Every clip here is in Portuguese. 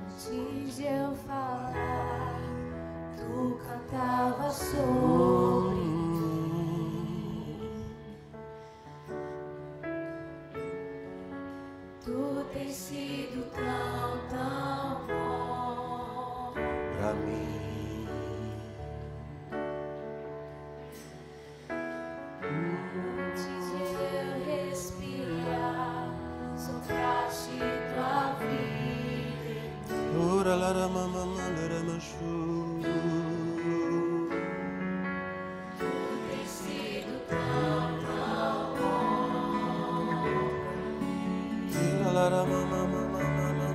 Antes de eu falar, tu cantava sobre mim. Tu tens sido tão, tão bom pra mim. Antes de eu respirar, sopraste tua vida. Ora lara mama mandara machu. Tu tens sido tão, tão bom. Ora lara mama mama mama.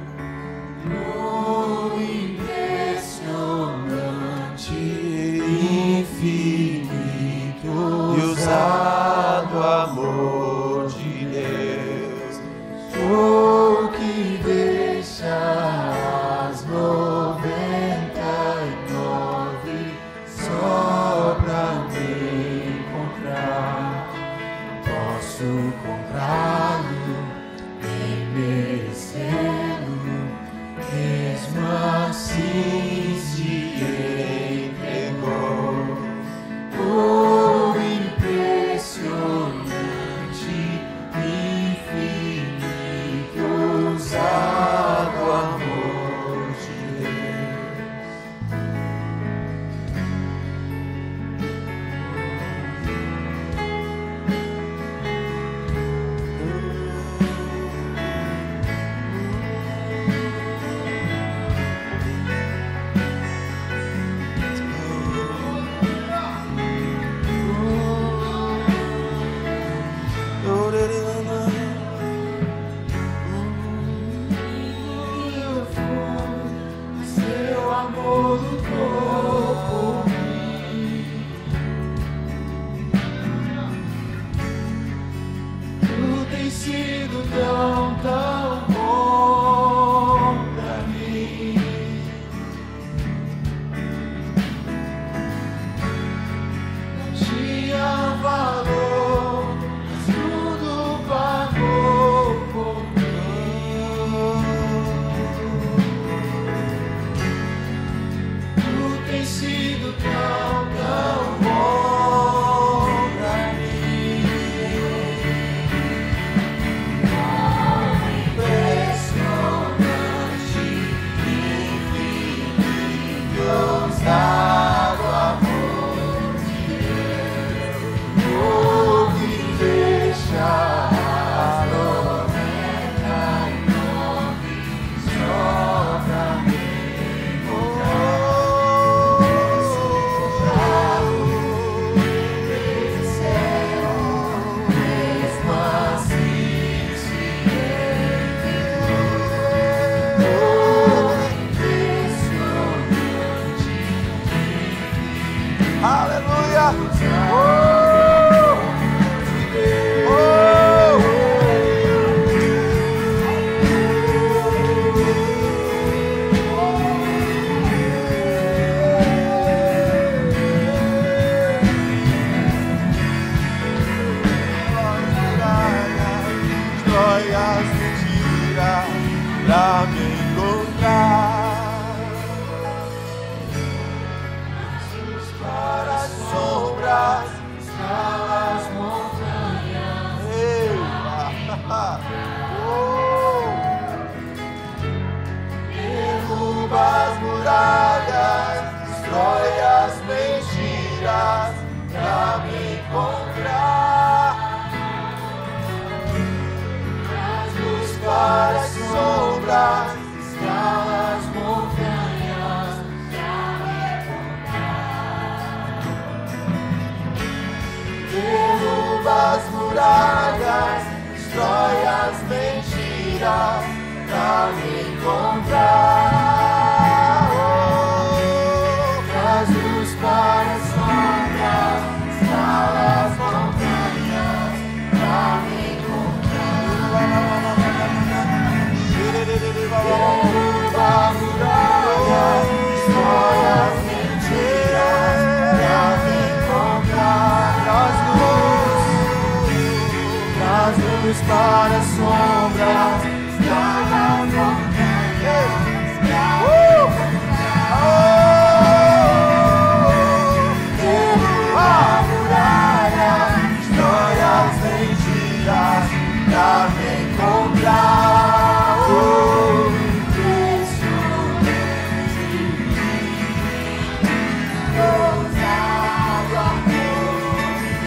Oh, impressionante, Infinito e usado amor de Deus, oh, que deixa as 99 só pra me encontrar. Posso comprá-lo nem merecê-lo, mesmo assim se entregou. Oh, impressionante, infinito, ousado amor de Seu amor lutou por mim. Tu tens sido tão, tão bom pra mim. Não tinha valor, mas tudo pagou por tem sido tão, tão bom pra mim. Impressionante, infinito, ousado amor de Deus, oh, que deixa as 99 só pra mim. aleluia. Joias mentiras pra me encontrar, para as sombras, As montanhas, derruba as muralhas, destrói as mentiras pra me encontrar. traz luz Para as sombras, escala as montanhas pra me encontrar. derruba as muralhas, destrói as mentiras pra me encontrar. Traz luz para as sombras, escala as montanhas pra me encontrar. Derruba as muralhas, destrói as mentiras pra me encontrar. Traz luz, Traz luz para as sombras, Estrada montanhas, derruba muralhas, destrói as mentiras pra me encontrar. ousado amor de Deus.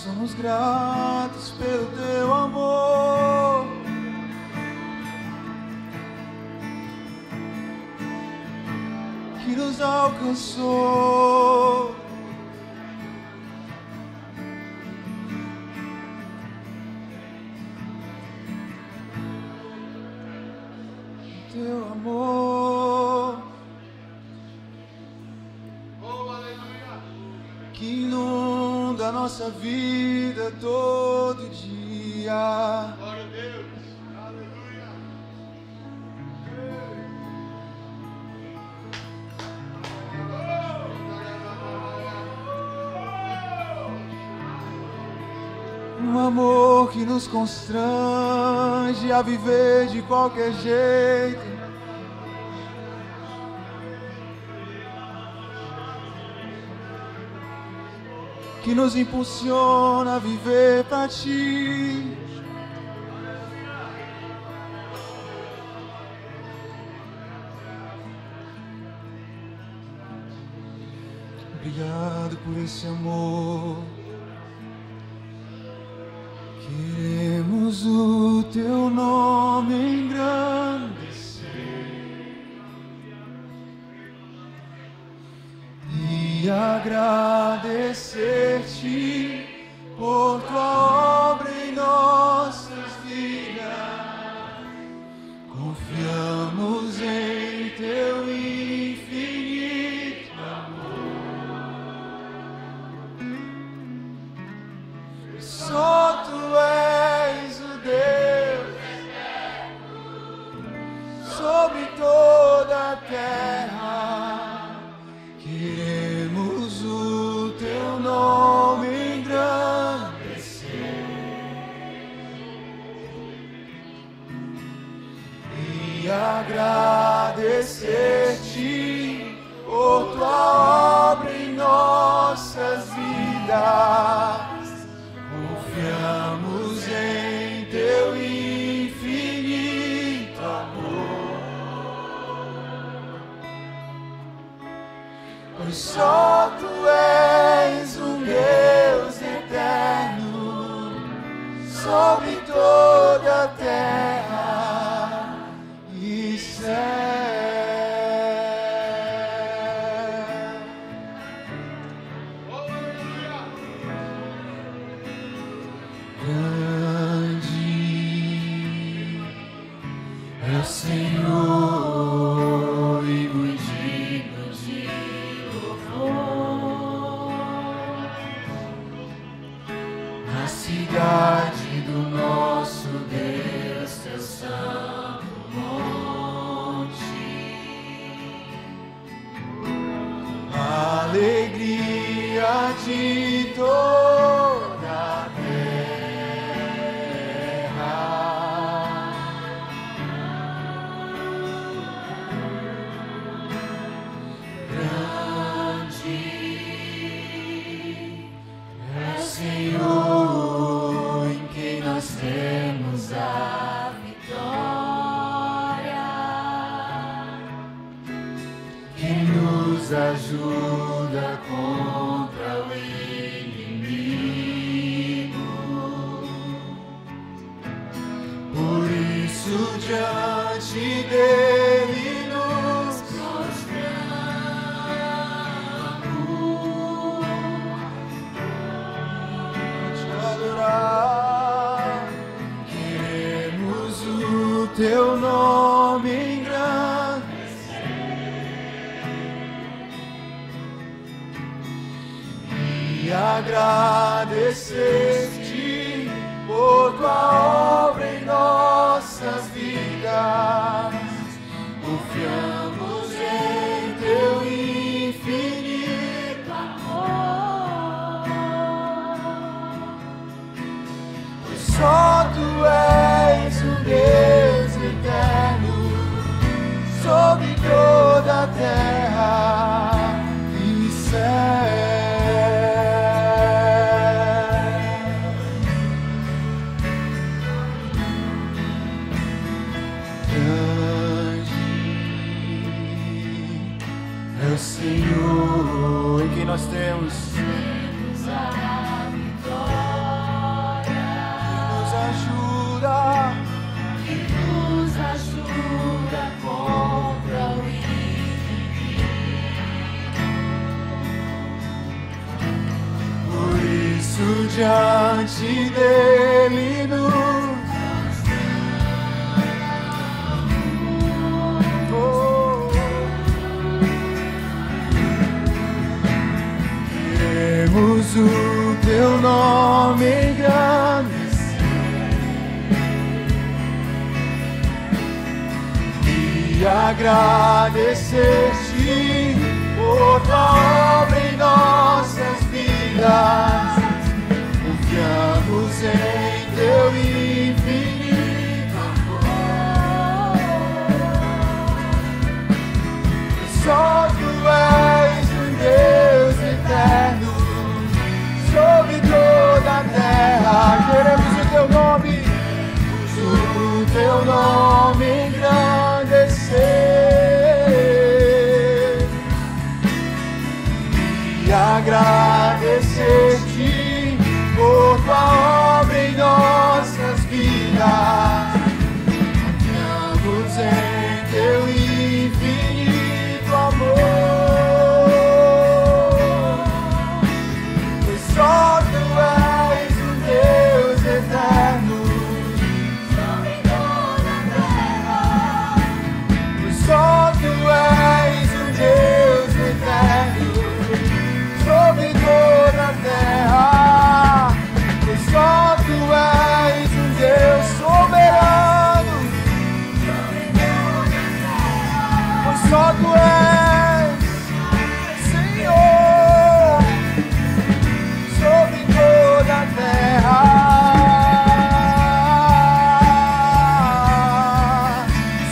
Somos gratos pelo teu amor, que nos alcançou. Teu amor, que inunda a nossa vida todo dia. Glória a Deus. Aleluia. Um amor que nos constrange a viver de qualquer jeito. Que nos impulsiona a viver pra ti. Obrigado por esse amor. Queremos o teu nome engrandecer e agradecer-te por tua obra em nossas vidas. Confiamos em teu infinito amor. Só tu és o Deus sobre toda a terra. Queremos o teu nome engrandecer e agradecer-te por tua obra em nossas vidas. Confiamos em teu infinito amor. Só tu és um Deus eterno sobre toda a terra e céu. Grande é o Senhor e muito digno de na cidade do nosso Deus, teu santo monte. Alegria de toda a terra. Grande é o Senhor, em quem nós temos a vitória, quem nos ajuda contra o inimigo. Por isso diante dele nos adorar, queremos o teu nome engrandecer e agradecer-te por tua obra em nossas vidas. Confiamos em teu infinito amor. Só tu és o Deus eterno sobre toda a terra e céu. Grande é o Senhor em quem nós temos a vitória, que nos ajuda contra o inimigo. Por isso diante dele nos queremos o teu nome engrandecer e agradecer-te por tua obra em nossas vidas. Confiamos em teu infinito amor. Só tu és um Deus eterno sobre toda a terra. Queremos o teu nome engrandecer e agradecer-te por tua obra em nossas vidas. Confiamos em teu infinito amor. Pois só tu és um Deus eterno sobre toda a terra. Pois só tu és um Deus eterno sobre toda a terra. Pois só tu és um Deus soberano sobre toda a terra. Pois só tu és Senhor sobre toda a terra.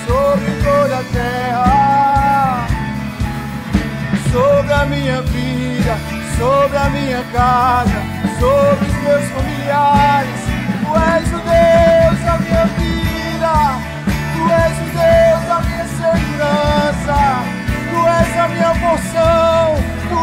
Sobre toda a terra. Sobre a minha vida, sobre a minha casa, sobre os meus familiares. Tu és o Deus da minha vida, tu és o Deus da minha segurança, tu és a minha porção, tu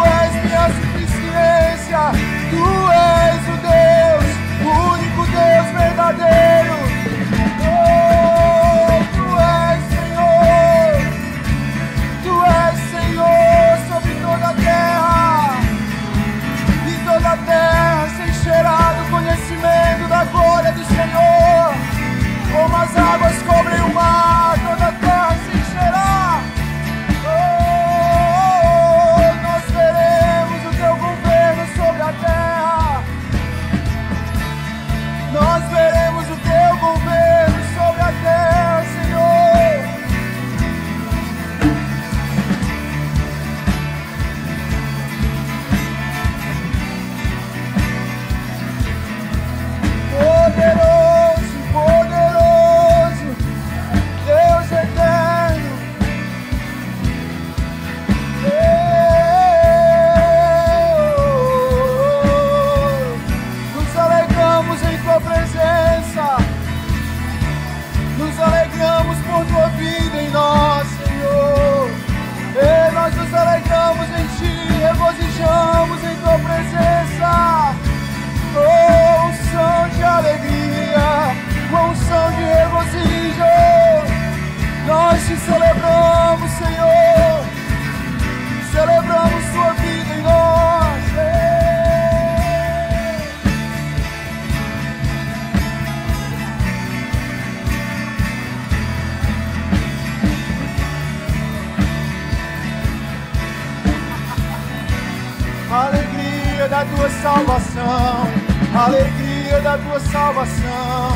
da tua salvação, alegria da tua salvação.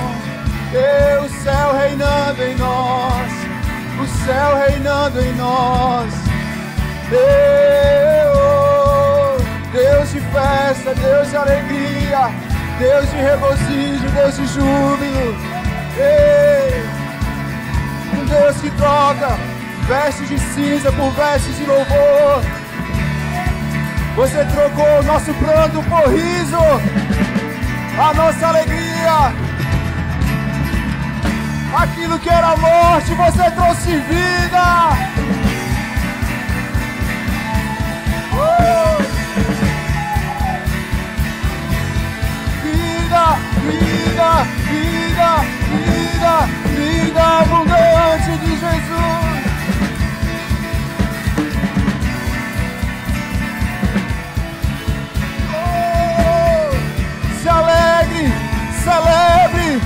O céu reinando em nós, o céu reinando em nós. Deus de festa, Deus de alegria, Deus de regozijo, Deus de júbilo. Um Deus que troca vestes de cinza por vestes de louvor. Você trocou o nosso pranto por riso, a nossa alegria. Aquilo que era morte, você trouxe vida. Vida, vida, vida, vida, vida abundante de Jesus. Se alegre, celebre,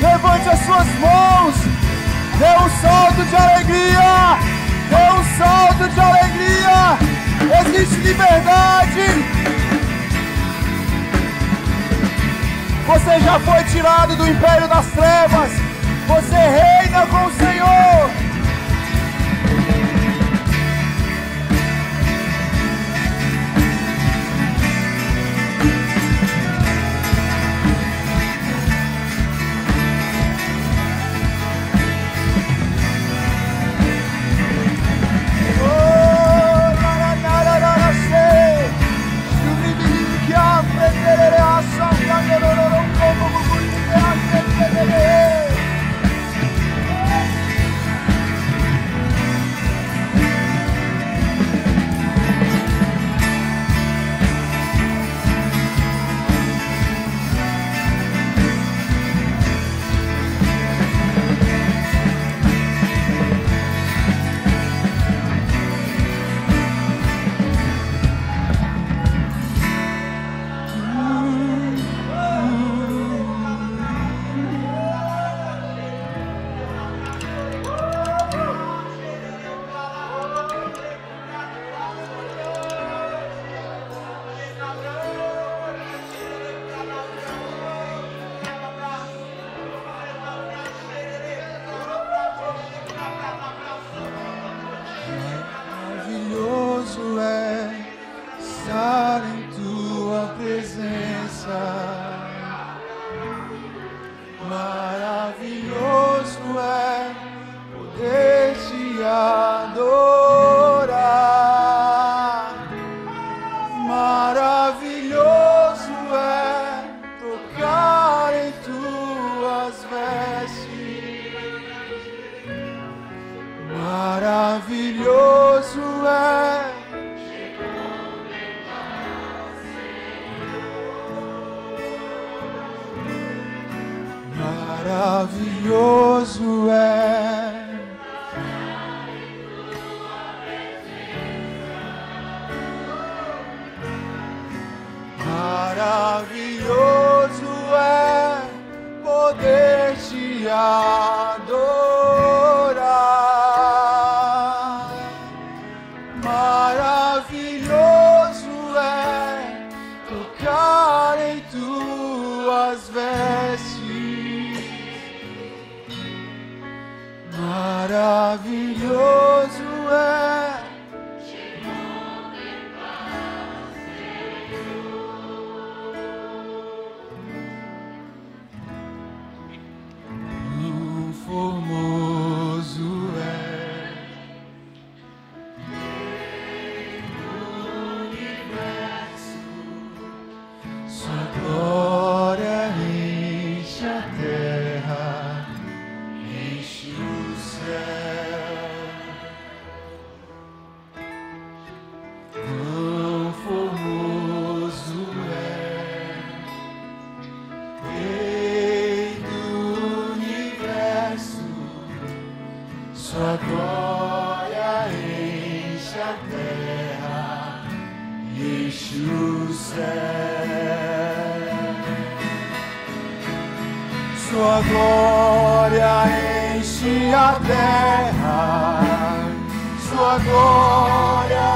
levante as suas mãos, dê um salto de alegria, dê um salto de alegria. Existe liberdade. Você já foi tirado do império das trevas, você reina com o Senhor. Sua glória enche a terra, sua glória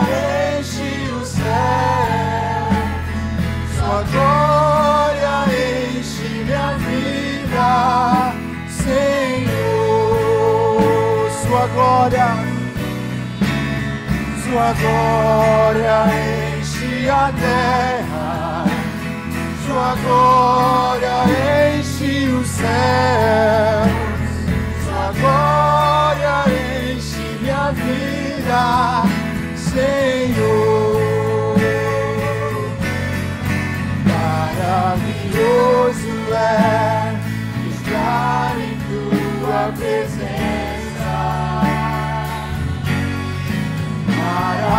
enche o céu, Sua glória enche minha vida, Senhor. Sua glória enche a terra, Sua glória enche os céus, Sua glória enche minha vida, Senhor. Maravilhoso é estar em Tua presença.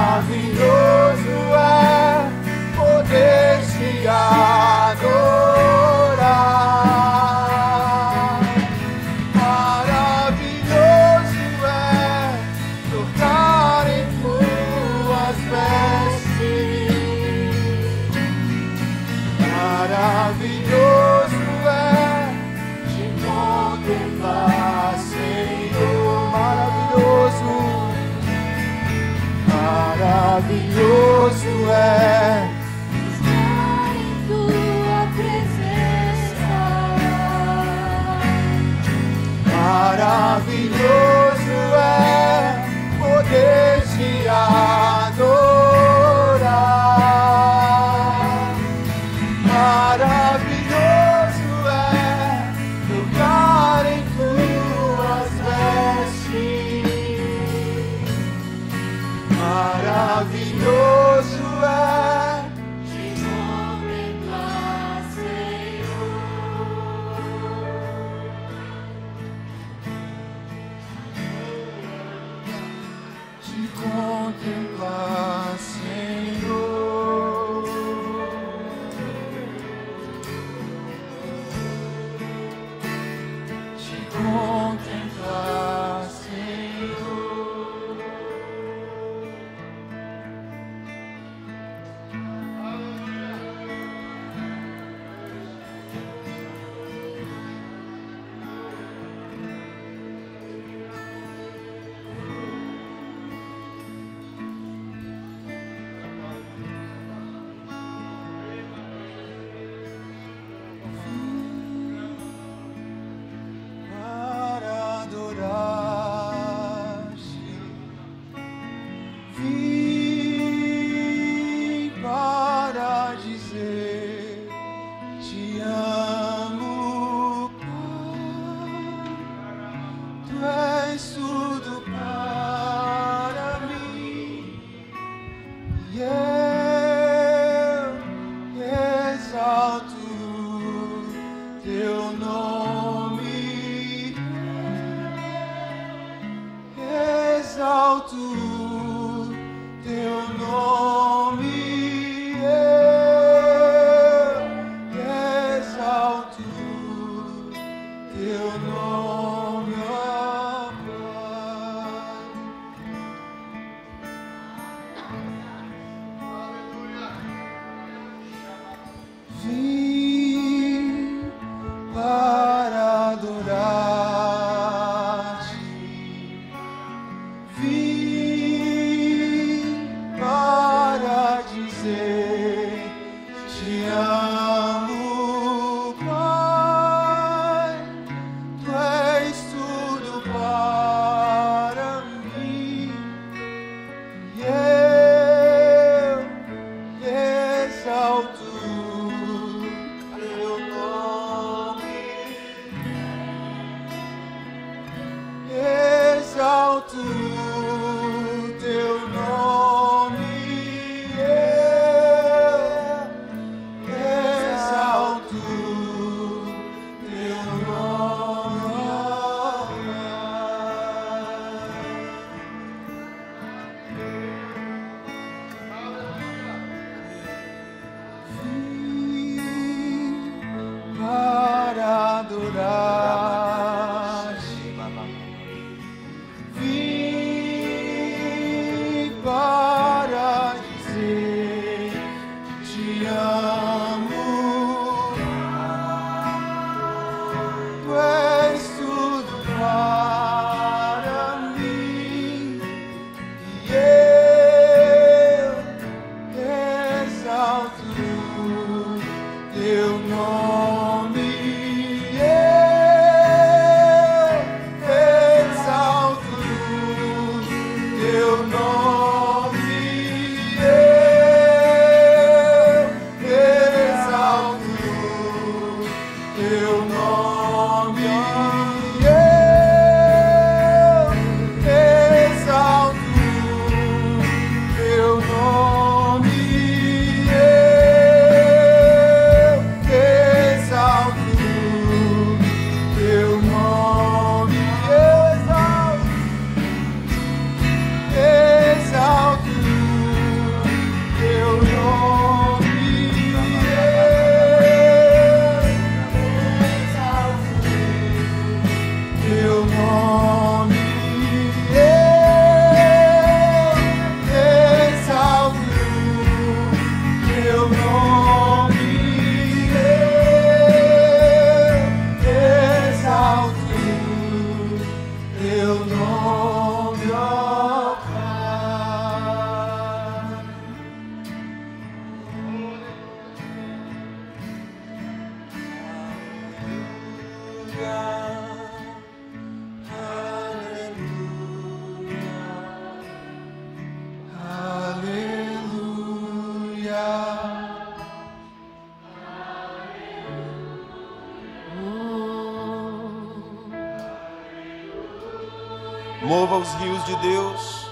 Maravilhoso é poder te adorar. Maravilhoso é tocar em Tuas vestes. Maravilhoso é te contemplar, Senhor. Maravilhoso é estar em Tua presença. Maravilhoso é poder te adorar. Maravilhoso é tocar em Tuas vestes. Maravilhoso é Te contemplar, Senhor. te contemplar, Senhor. Te contemplar, Senhor. Para adorar-te, vim para dizer: te amo, Pai. Tu és tudo para mim, e eu exalto Teu nome. Exalto Teu nome, eu exalto Teu nome, ó Pai. Vim para adorar-te. Vim para dizer: te amo, Pai. Tu és tudo para mim, e eu exalto Teu nome. Exalto Teu nome, exalto Teu nome, ó Vim para adorar-te. Vim teu nome, ó Pai. Mova os rios de Deus.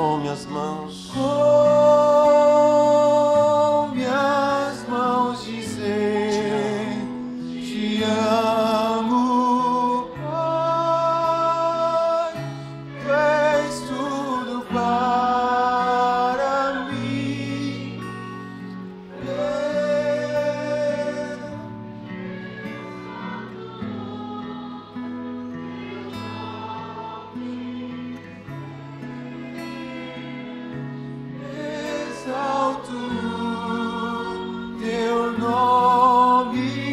com minhas mãos, dizer: Te amo, Pai. Tu és tudo para mim. Exalto teu nome,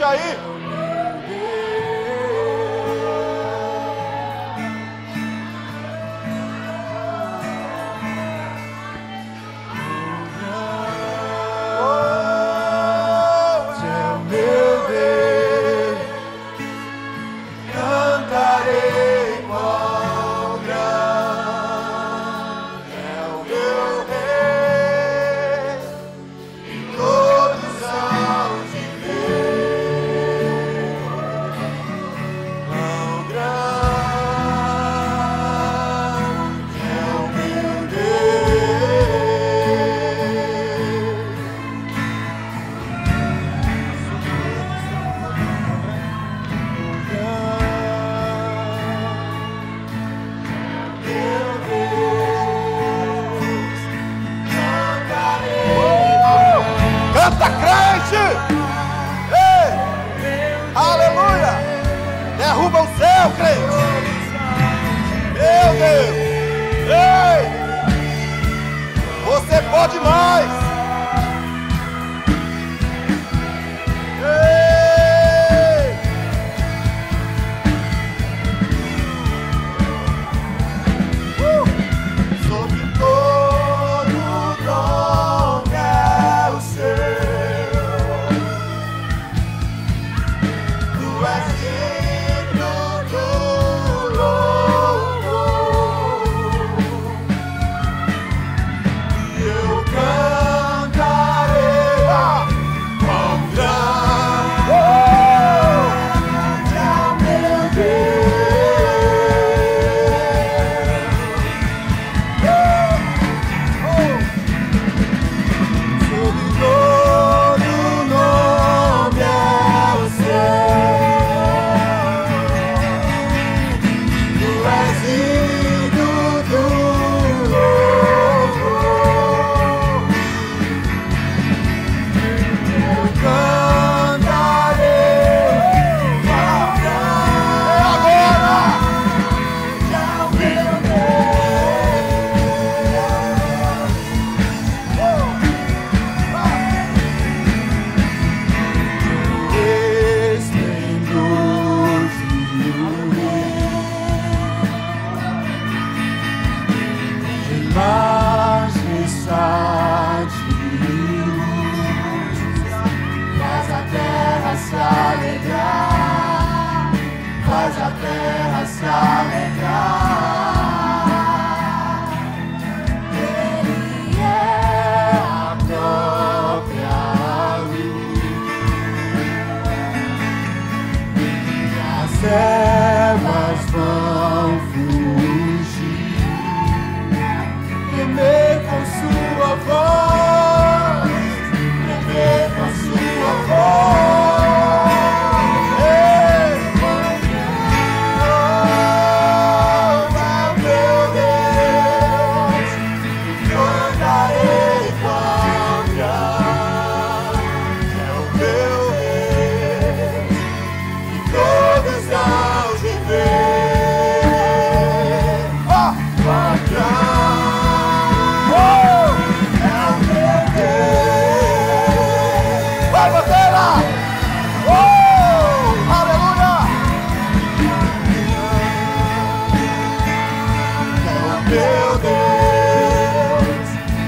Puxa aí. Canta, crente! Ei! Aleluia! Derruba o céu, crente! Meu Deus! Ei! Você pode mais! Ei! Sobre todo nome é o seu. Tu és digno do louvor. E eu cantarei quão grande é o meu Sobre todo nome é o seu. Tu és digno do louvor. Eu cantarei quão grande é o meu esplendor de majestade, faz a terra se alegrar, faz a terra se alegrar. Ele é a própria as trevas vão fugir, tremer com sua voz, tremer com sua voz. Ei! Oh, meu Deus, cantarei quão grande é o meu Deus. Todos hão de ver quão grande é o meu Deus. Vai, bandeira! Aleluia! É o meu Deus,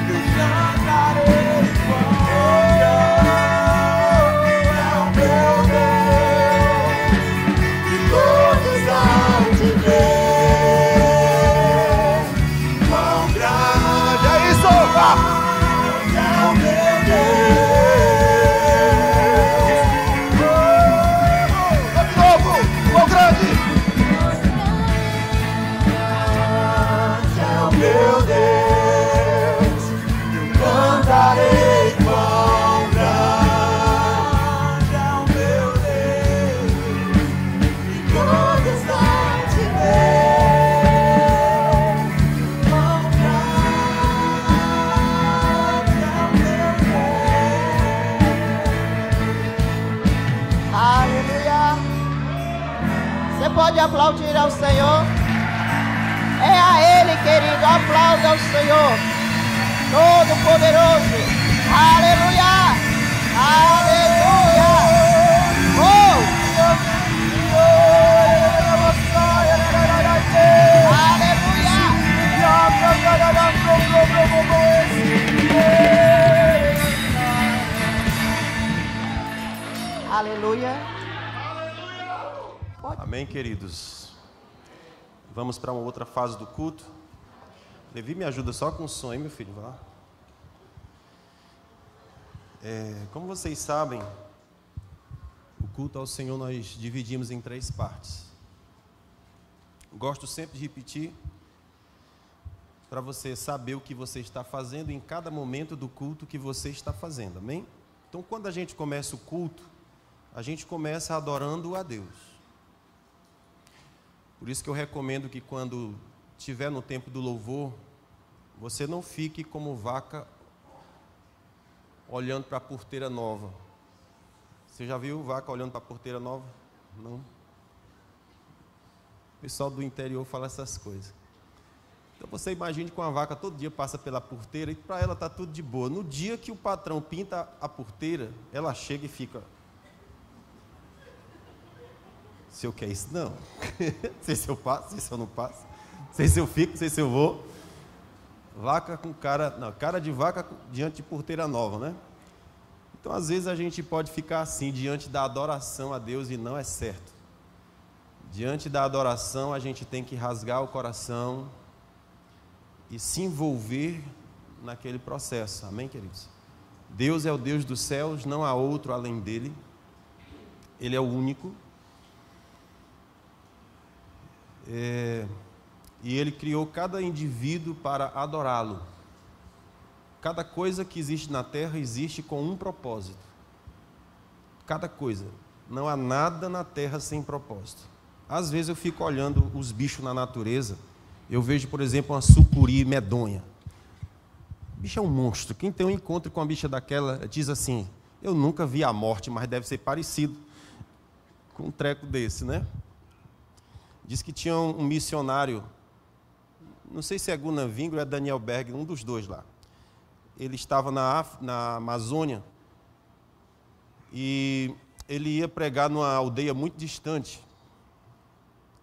eu cantarei quão grande é o meu Deus. E todos hão de ver quão grande é isso, vá! É o meu Deus. De novo, quão grande! É o meu Deus, eu cantarei quão grande é o meu Deus. E todos hão de ver quão grande é o meu Deus. Aleluia! Você pode aplaudir ao Senhor? É a Ele, querido, aplauda ao Senhor, Todo-Poderoso. Aleluia! Aleluia! Oh! Amém, queridos? Vamos para uma outra fase do culto. Levi, me ajuda só com o som, hein, meu filho? Vai lá. Como vocês sabem, o culto ao Senhor nós dividimos em 3 partes. Gosto sempre de repetir, para você saber o que você está fazendo em cada momento do culto que você está fazendo, amém? Então, quando a gente começa o culto, a gente começa adorando a Deus. Por isso que eu recomendo que quando estiver no tempo do louvor, você não fique como vaca olhando para a porteira nova. Você já viu vaca olhando para a porteira nova? Não. O pessoal do interior fala essas coisas. Então você imagine que uma vaca todo dia passa pela porteira e para ela está tudo de boa. No dia que o patrão pinta a porteira, ela chega e fica... Se eu quero isso, não. Sei se eu passo, sei se eu não passo. Sei se eu fico, sei se eu vou. Vaca com cara... Não, cara de vaca diante de porteira nova, né? Então, às vezes, a gente pode ficar assim, diante da adoração a Deus, e não é certo. Diante da adoração, a gente tem que rasgar o coração e se envolver naquele processo. Amém, queridos? Deus é o Deus dos céus, não há outro além dele. Ele é o único. E ele criou cada indivíduo para adorá-lo. Cada coisa que existe na terra existe com um propósito. Cada coisa. Não há nada na terra sem propósito. Às vezes eu fico olhando os bichos na natureza, eu vejo, por exemplo, uma sucuri medonha. O bicho é um monstro. Quem tem um encontro com uma bicha daquela diz assim: eu nunca vi a morte, mas deve ser parecido com um treco desse, né? Diz que tinha um missionário, não sei se é Gunnar Wingre ou é Daniel Berg, um dos dois lá. Ele estava na Amazônia e ele ia pregar numa aldeia muito distante.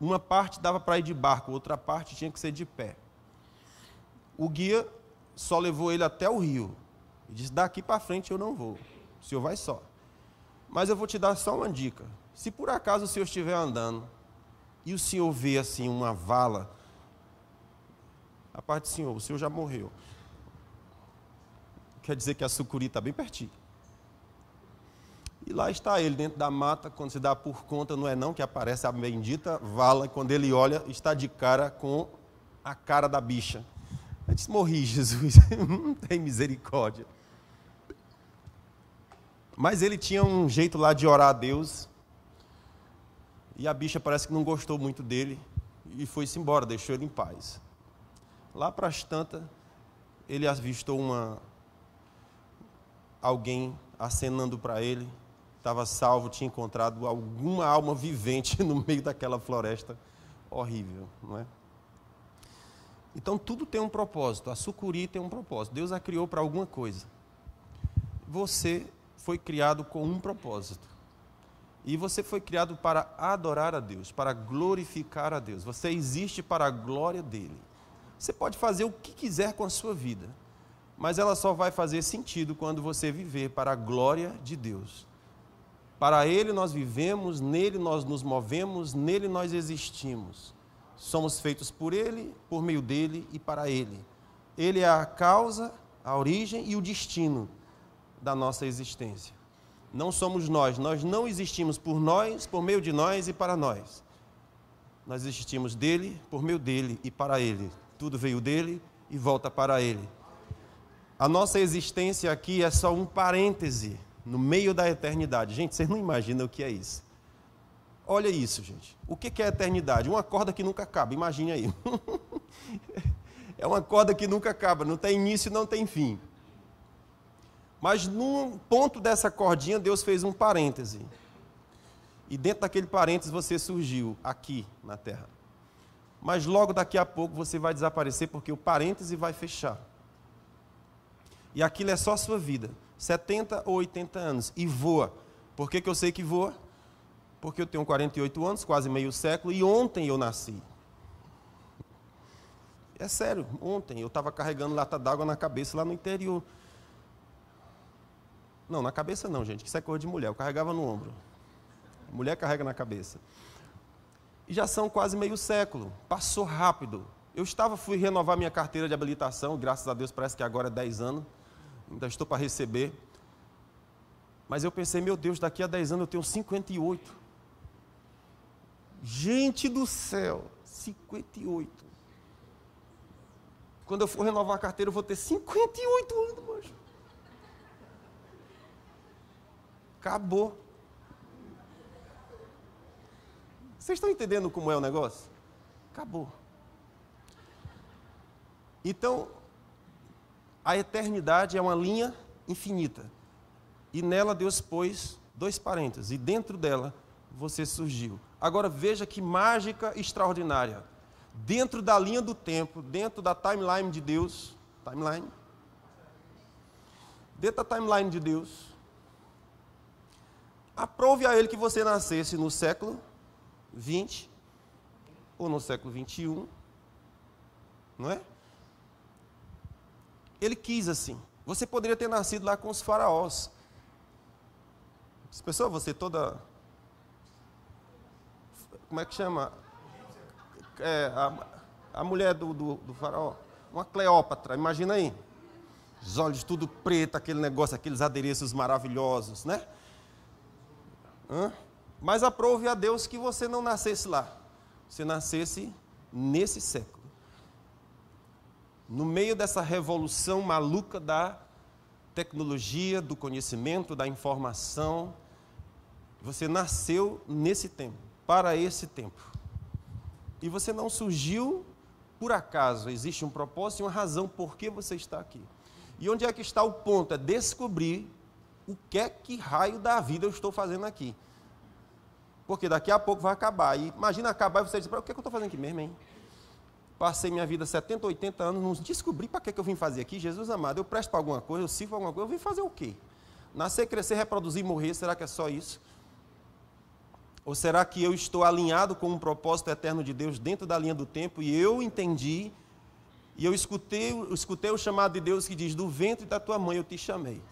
Uma parte dava para ir de barco, outra parte tinha que ser de pé. O guia só levou ele até o rio. E disse: daqui para frente eu não vou, o senhor vai só. Mas eu vou te dar só uma dica. Se por acaso o senhor estiver andando e o senhor vê assim uma vala, a parte do senhor, o senhor já morreu. Quer dizer que a sucuri está bem pertinho. E lá está ele, dentro da mata, quando se dá por conta, não é não, que aparece a bendita vala, e quando ele olha, está de cara com a cara da bicha. Ele disse: morri, Jesus, não tem misericórdia. Mas ele tinha um jeito lá de orar a Deus, e a bicha parece que não gostou muito dele, e foi-se embora, deixou ele em paz. Lá para as tantas, ele avistou alguém acenando para ele, estava salvo, tinha encontrado alguma alma vivente no meio daquela floresta horrível, não é? Então tudo tem um propósito, a sucuri tem um propósito, Deus a criou para alguma coisa. Você foi criado com um propósito, e você foi criado para adorar a Deus, para glorificar a Deus, você existe para a glória dele. Você pode fazer o que quiser com a sua vida, mas ela só vai fazer sentido quando você viver para a glória de Deus. Para Ele nós vivemos, nele nós nos movemos, nele nós existimos. Somos feitos por Ele, por meio dele e para Ele. Ele é a causa, a origem e o destino da nossa existência. Não somos nós não existimos por nós, por meio de nós e para nós. Nós existimos dele, por meio dele e para Ele. Tudo veio dele e volta para Ele. A nossa existência aqui é só um parêntese no meio da eternidade. Gente, vocês não imaginam o que é isso. Olha isso, gente. O que é a eternidade? Uma corda que nunca acaba, imagine aí. É uma corda que nunca acaba, não tem início, não tem fim. Mas num ponto dessa cordinha, Deus fez um parêntese. E dentro daquele parêntese você surgiu aqui na Terra. Mas logo daqui a pouco você vai desaparecer, porque o parêntese vai fechar. E aquilo é só a sua vida. 70 ou 80 anos. E voa. Por que eu sei que voa? Porque eu tenho 48 anos, quase meio século, e ontem eu nasci. É sério, ontem eu estava carregando lata d'água na cabeça lá no interior. Não, na cabeça não, gente, que isso é coisa de mulher. Eu carregava no ombro. Mulher carrega na cabeça. E já são quase meio século, passou rápido. Fui renovar minha carteira de habilitação, graças a Deus parece que agora é 10 anos, ainda estou para receber. Mas eu pensei, meu Deus, daqui a 10 anos eu tenho 58. Gente do céu, 58. Quando eu for renovar a carteira eu vou ter 58 anos, mancho. Acabou. Vocês estão entendendo como é o negócio? Acabou. Então, a eternidade é uma linha infinita. E nela Deus pôs 2 parênteses. E dentro dela você surgiu. Agora veja que mágica extraordinária. Dentro da linha do tempo, dentro da timeline de Deus, dentro da timeline de Deus, aprove a Ele que você nascesse no século 20 ou no século 21, não é? Ele quis assim. Você poderia ter nascido lá com os faraós. Essa pessoa, você toda... Como é que chama? A mulher do faraó. Uma Cleópatra, imagina aí. Os olhos tudo preto, aquele negócio, aqueles adereços maravilhosos, né? Mas aprove a Deus que você não nascesse lá. Você nascesse nesse século. No meio dessa revolução maluca da tecnologia, do conhecimento, da informação, você nasceu nesse tempo, para esse tempo. E você não surgiu por acaso, existe um propósito e uma razão por que você está aqui. E onde é que está o ponto? É descobrir o que raio da vida eu estou fazendo aqui. Porque daqui a pouco vai acabar. E imagina acabar e você diz, o que eu estou fazendo aqui mesmo, hein? Passei minha vida 70, 80 anos, não descobri para que eu vim fazer aqui. Jesus amado, eu presto para alguma coisa, eu sirvo para alguma coisa, eu vim fazer o quê? Nascer, crescer, reproduzir, morrer, será que é só isso? Ou será que eu estou alinhado com um propósito eterno de Deus dentro da linha do tempo e eu entendi, e eu escutei o chamado de Deus que diz, do ventre da tua mãe eu te chamei,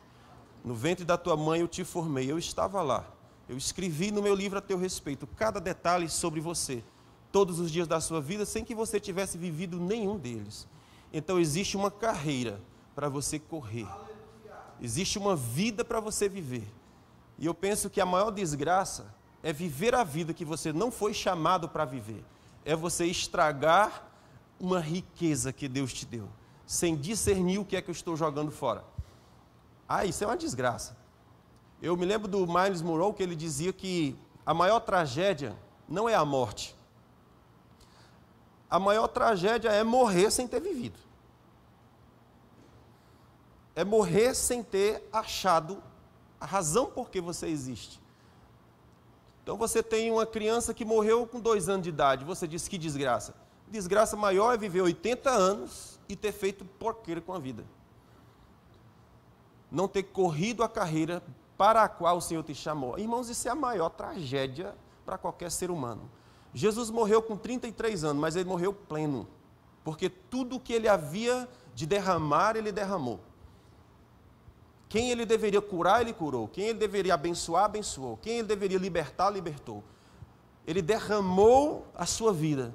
no ventre da tua mãe eu te formei, eu estava lá, eu escrevi no meu livro a teu respeito, cada detalhe sobre você, todos os dias da sua vida, sem que você tivesse vivido nenhum deles. Então existe uma carreira para você correr, existe uma vida para você viver, e eu penso que a maior desgraça é viver a vida que você não foi chamado para viver. É você estragar uma riqueza que Deus te deu, sem discernir o que é que eu estou jogando fora. Isso é uma desgraça. Eu me lembro do Miles Monroe, que ele dizia que a maior tragédia não é a morte. A maior tragédia é morrer sem ter vivido. É morrer sem ter achado a razão por que você existe. Então você tem uma criança que morreu com 2 anos de idade, você diz que desgraça. Desgraça maior é viver 80 anos e ter feito porqueira com a vida. Não ter corrido a carreira para a qual o Senhor te chamou. Irmãos, isso é a maior tragédia para qualquer ser humano. Jesus morreu com 33 anos, mas ele morreu pleno, porque tudo o que ele havia de derramar, ele derramou. Quem ele deveria curar, ele curou. Quem ele deveria abençoar, abençoou. Quem ele deveria libertar, libertou. Ele derramou a sua vida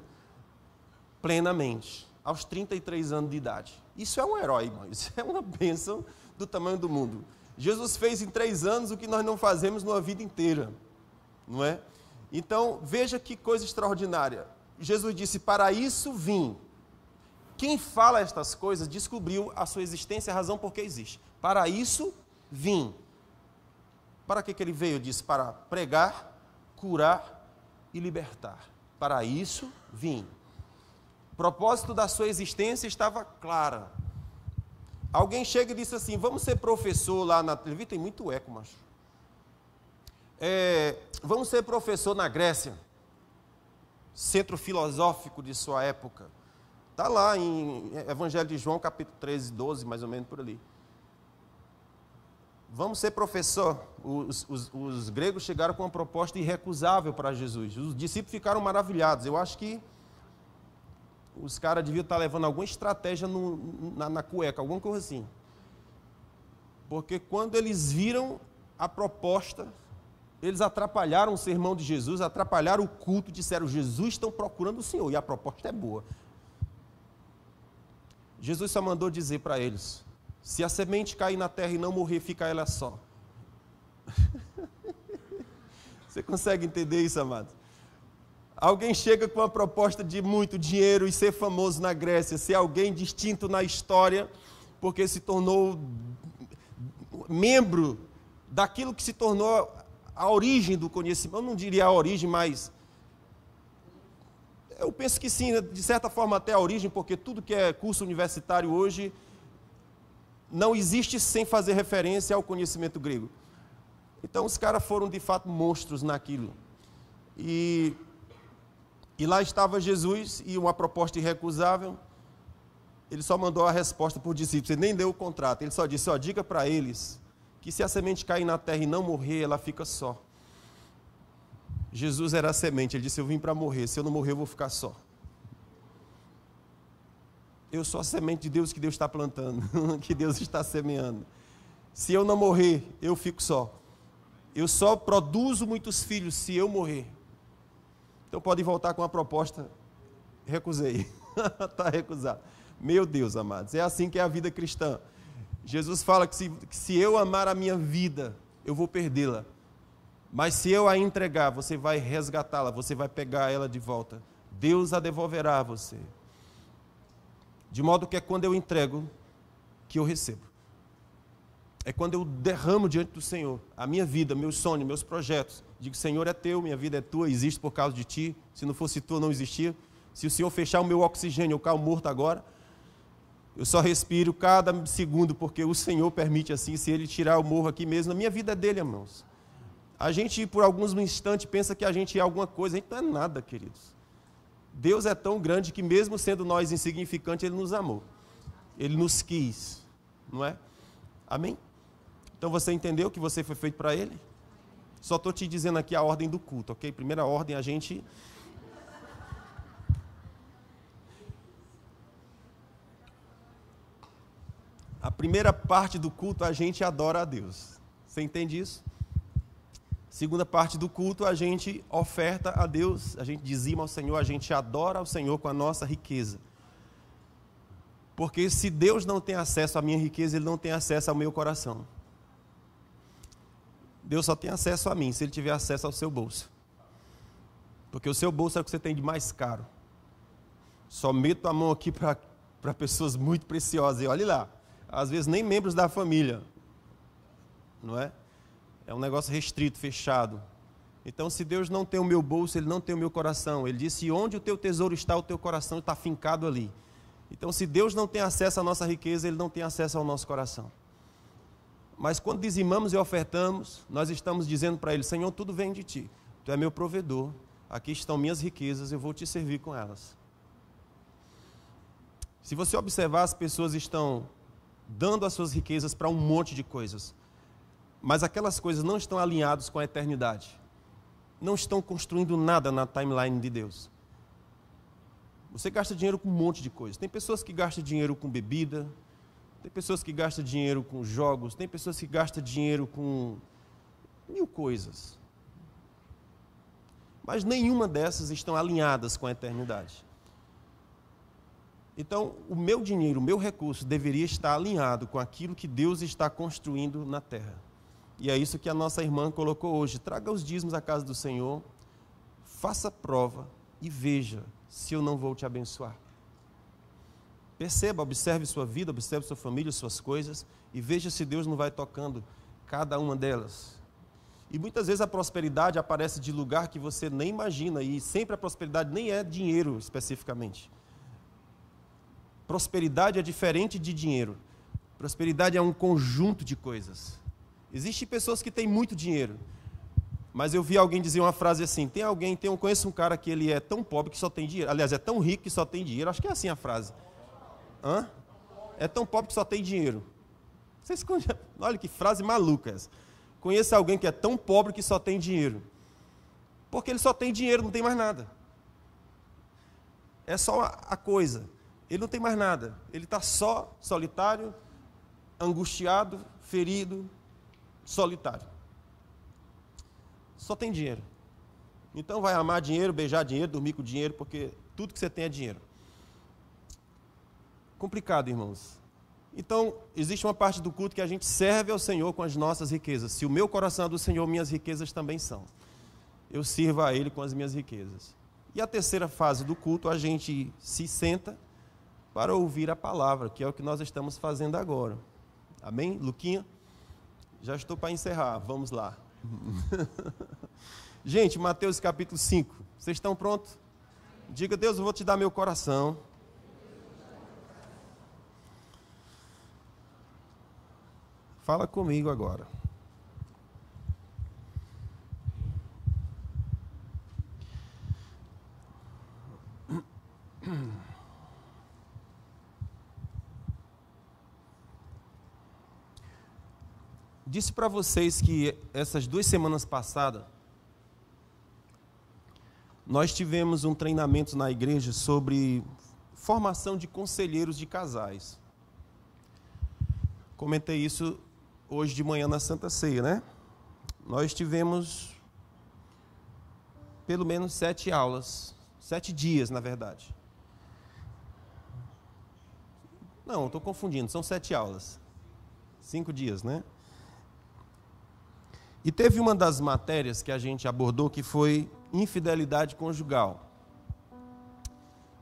plenamente, aos 33 anos de idade. Isso é um herói, irmão. Isso é uma bênção do tamanho do mundo. Jesus fez em 3 anos o que nós não fazemos numa vida inteira, não é? Então, veja que coisa extraordinária. Jesus disse, para isso vim. Quem fala estas coisas descobriu a sua existência, a razão por que existe. Para isso vim. Para que ele veio? Disse, para pregar, curar e libertar. Para isso vim. O propósito da sua existência estava clara. Alguém chega e disse assim, vamos ser professor lá na... Levi tem muito eco, macho. Vamos ser professor na Grécia. Centro filosófico de sua época. Está lá em Evangelho de João, capítulo 13, 12, mais ou menos por ali. Vamos ser professor. Os gregos chegaram com uma proposta irrecusável para Jesus. Os discípulos ficaram maravilhados. Eu acho que os caras deviam estar levando alguma estratégia na cueca, alguma coisa assim. Porque quando eles viram a proposta, Eles atrapalharam o sermão de Jesus, atrapalharam o culto, disseram, Jesus estão procurando o Senhor, e a proposta é boa. Jesus só mandou dizer para eles, se a semente cair na terra e não morrer, fica ela só. Você consegue entender isso, amados? Alguém chega com uma proposta de muito dinheiro e ser famoso na Grécia, ser alguém distinto na história, porque se tornou membro daquilo que se tornou a origem do conhecimento. Eu não diria a origem, mas eu penso que sim, de certa forma até a origem, porque tudo que é curso universitário hoje não existe sem fazer referência ao conhecimento grego. Então os caras foram de fato monstros naquilo. E lá estava Jesus e uma proposta irrecusável. Ele só mandou a resposta para os discípulos, ele nem deu o contrato. Ele só disse, diga para eles que se a semente cair na terra e não morrer, ela fica só. Jesus era a semente, ele disse, eu vim para morrer, se eu não morrer eu vou ficar só. Eu sou a semente de Deus que Deus está plantando, que Deus está semeando. Se eu não morrer, eu fico só. Eu só produzo muitos filhos se eu morrer. Então pode voltar com a proposta, recusei, está recusado. Meu Deus, amados, é assim que é a vida cristã. Jesus fala que se eu amar a minha vida, eu vou perdê-la. Mas se eu a entregar, você vai resgatá-la, você vai pegar ela de volta. Deus a devolverá a você. De modo que é quando eu entrego que eu recebo. É quando eu derramo diante do Senhor a minha vida, meus sonhos, meus projetos. Digo, Senhor, é teu, minha vida é tua, existe por causa de ti. Se não fosse tu, não existia. Se o Senhor fechar o meu oxigênio, eu caio morto agora. Eu só respiro cada segundo, porque o Senhor permite assim. Se Ele tirar, eu morro aqui mesmo. A minha vida é dele, irmãos. A gente, por alguns instantes, pensa que a gente é alguma coisa. A gente não é nada, queridos. Deus é tão grande que mesmo sendo nós insignificantes, Ele nos amou. Ele nos quis. Não é? Amém? Então você entendeu que você foi feito para Ele? Só estou te dizendo aqui a ordem do culto, ok? Primeira ordem, a gente... A primeira parte do culto, a gente adora a Deus. Você entende isso? Segunda parte do culto, a gente oferta a Deus, a gente dizima ao Senhor, a gente adora ao Senhor com a nossa riqueza. Porque se Deus não tem acesso à minha riqueza, Ele não tem acesso ao meu coração. Deus só tem acesso a mim, se Ele tiver acesso ao seu bolso. Porque o seu bolso é o que você tem de mais caro. Só meto a mão aqui para pessoas muito preciosas, e olhe lá. Às vezes nem membros da família, não é? É um negócio restrito, fechado. Então, se Deus não tem o meu bolso, Ele não tem o meu coração. Ele disse, onde o teu tesouro está, o teu coração está fincado ali. Então, se Deus não tem acesso à nossa riqueza, Ele não tem acesso ao nosso coração. Mas quando dizimamos e ofertamos, nós estamos dizendo para Ele, Senhor, tudo vem de Ti. Tu é meu provedor, aqui estão minhas riquezas, eu vou Te servir com elas. Se você observar, as pessoas estão dando as suas riquezas para um monte de coisas, mas aquelas coisas não estão alinhadas com a eternidade, não estão construindo nada na timeline de Deus. Você gasta dinheiro com um monte de coisas. Tem pessoas que gastam dinheiro com bebida, tem pessoas que gastam dinheiro com jogos, tem pessoas que gastam dinheiro com mil coisas, mas nenhuma dessas estão alinhadas com a eternidade. Então, o meu dinheiro, o meu recurso deveria estar alinhado com aquilo que Deus está construindo na terra. E é isso que a nossa irmã colocou hoje. Traga os dízimos à casa do Senhor, faça prova e veja se eu não vou te abençoar. Perceba, observe sua vida, observe sua família, suas coisas, e veja se Deus não vai tocando cada uma delas. E muitas vezes a prosperidade aparece de lugar que você nem imagina, e sempre a prosperidade nem é dinheiro especificamente. Prosperidade é diferente de dinheiro. Prosperidade é um conjunto de coisas. Existem pessoas que têm muito dinheiro, mas eu vi alguém dizer uma frase assim, eu conheço um cara que ele é tão pobre que só tem dinheiro, aliás, é tão rico que só tem dinheiro, acho que é assim a frase. Hã? É tão pobre que só tem dinheiro. Vocês conhecem? Olha que frase maluca essa. Conheço alguém que é tão pobre que só tem dinheiro. Porque ele só tem dinheiro, não tem mais nada. É só a coisa. Ele não tem mais nada. Ele está só, solitário, angustiado, ferido, solitário. só tem dinheiro. Então vai amar dinheiro, beijar dinheiro, dormir com dinheiro, porque tudo que você tem é dinheiro. Complicado, irmãos. Então, existe uma parte do culto que a gente serve ao Senhor com as nossas riquezas. Se o meu coração é do Senhor, minhas riquezas também são. Eu sirvo a Ele com as minhas riquezas. E a terceira fase do culto, a gente se senta para ouvir a palavra, que é o que nós estamos fazendo agora. Amém? Luquinha? Já estou para encerrar, vamos lá. Gente, Mateus capítulo 5, vocês estão prontos? Diga, Deus, eu vou te dar meu coração. Fala comigo agora. Disse para vocês que essas 2 semanas passadas, nós tivemos um treinamento na igreja sobre formação de conselheiros de casais. Comentei isso hoje de manhã na Santa Ceia, né? Nós tivemos pelo menos 7 aulas, 7 dias, na verdade. Não, estou confundindo, são 7 aulas. 5 dias, né? E teve uma das matérias que a gente abordou que foi infidelidade conjugal.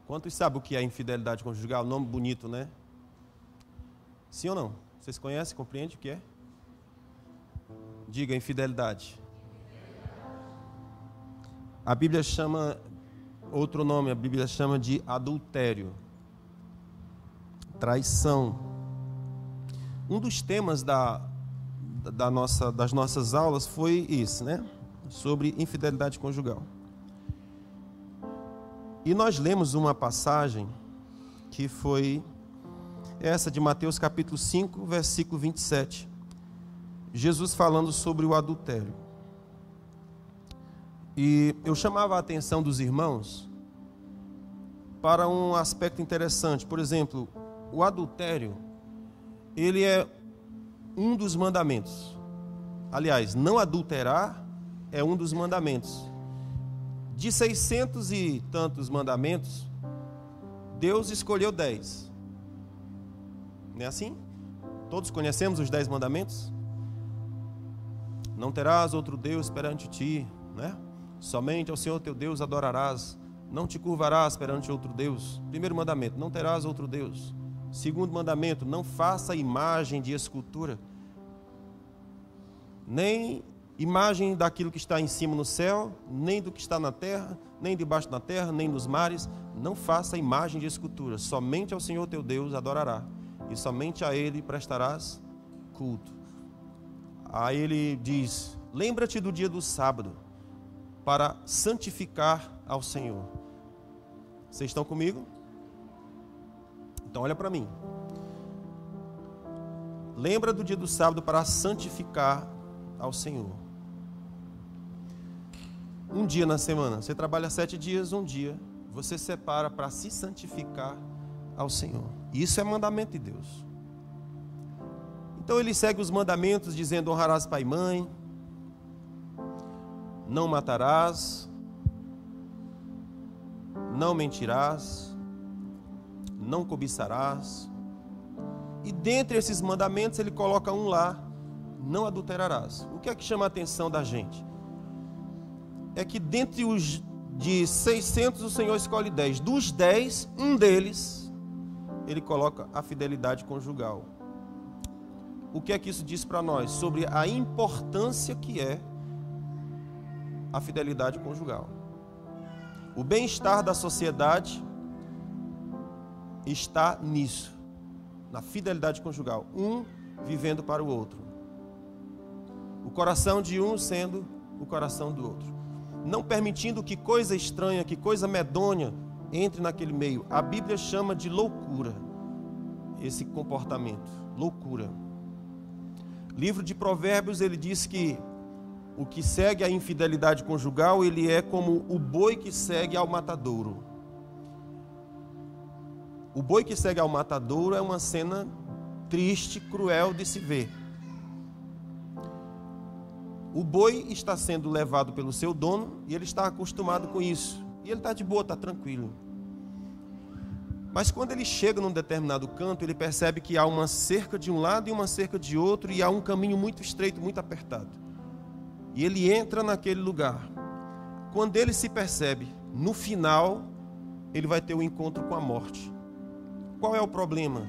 Quantos sabem o que é infidelidade conjugal? Nome bonito, né? Sim ou não? Vocês conhecem, compreendem o que é? Diga, infidelidade. A Bíblia chama, outro nome, a Bíblia chama de adultério. Traição. Um dos temas das nossas aulas foi isso, né? Sobre infidelidade conjugal. E nós lemos uma passagem que foi essa de Mateus capítulo 5, versículo 27. Jesus falando sobre o adultério. E eu chamava a atenção dos irmãos para um aspecto interessante. Por exemplo, o adultério, ele é um dos mandamentos. Aliás, não adulterar é um dos mandamentos. De 600 e tantos mandamentos, Deus escolheu 10. Não é assim? Todos conhecemos os 10 mandamentos? Não terás outro Deus perante ti, né? Somente ao Senhor teu Deus adorarás. Não te curvarás perante outro Deus. Primeiro mandamento, não terás outro Deus. Segundo mandamento, não faça imagem de escultura, nem imagem daquilo que está em cima no céu, nem do que está na terra, nem debaixo da terra, nem nos mares. Não faça imagem de escultura. Somente ao Senhor teu Deus adorará, e somente a Ele prestarás culto. Aí ele diz: lembra-te do dia do sábado, para santificar ao Senhor. Vocês estão comigo? Então olha para mim. Lembra do dia do sábado para santificar ao Senhor. Um dia na semana, você trabalha 7 dias, um dia você separa para se santificar ao Senhor. Isso é mandamento de Deus. Então ele segue os mandamentos dizendo: honrarás pai e mãe, não matarás, não mentirás, não cobiçarás. E dentre esses mandamentos ele coloca um lá: não adulterarás. O que é que chama a atenção da gente? É que dentre os de 600 o Senhor escolhe 10. Dos 10, um deles ele coloca a fidelidade conjugal. O que é que isso diz para nós? Sobre a importância que é a fidelidade conjugal. O bem-estar da sociedade está nisso, na fidelidade conjugal, um vivendo para o outro, o coração de um sendo o coração do outro, não permitindo que coisa estranha, que coisa medonha entre naquele meio. A Bíblia chama de loucura esse comportamento, loucura. Livro de Provérbios, ele diz que o que segue a infidelidade conjugal, ele é como o boi que segue ao matadouro. O boi que segue ao matadouro é uma cena triste, cruel de se ver. O boi está sendo levado pelo seu dono e ele está acostumado com isso. E ele está de boa, está tranquilo. Mas quando ele chega num determinado canto, ele percebe que há uma cerca de um lado e uma cerca de outro, e há um caminho muito estreito, muito apertado. E ele entra naquele lugar. Quando ele se percebe, no final, ele vai ter um encontro com a morte. Qual é o problema?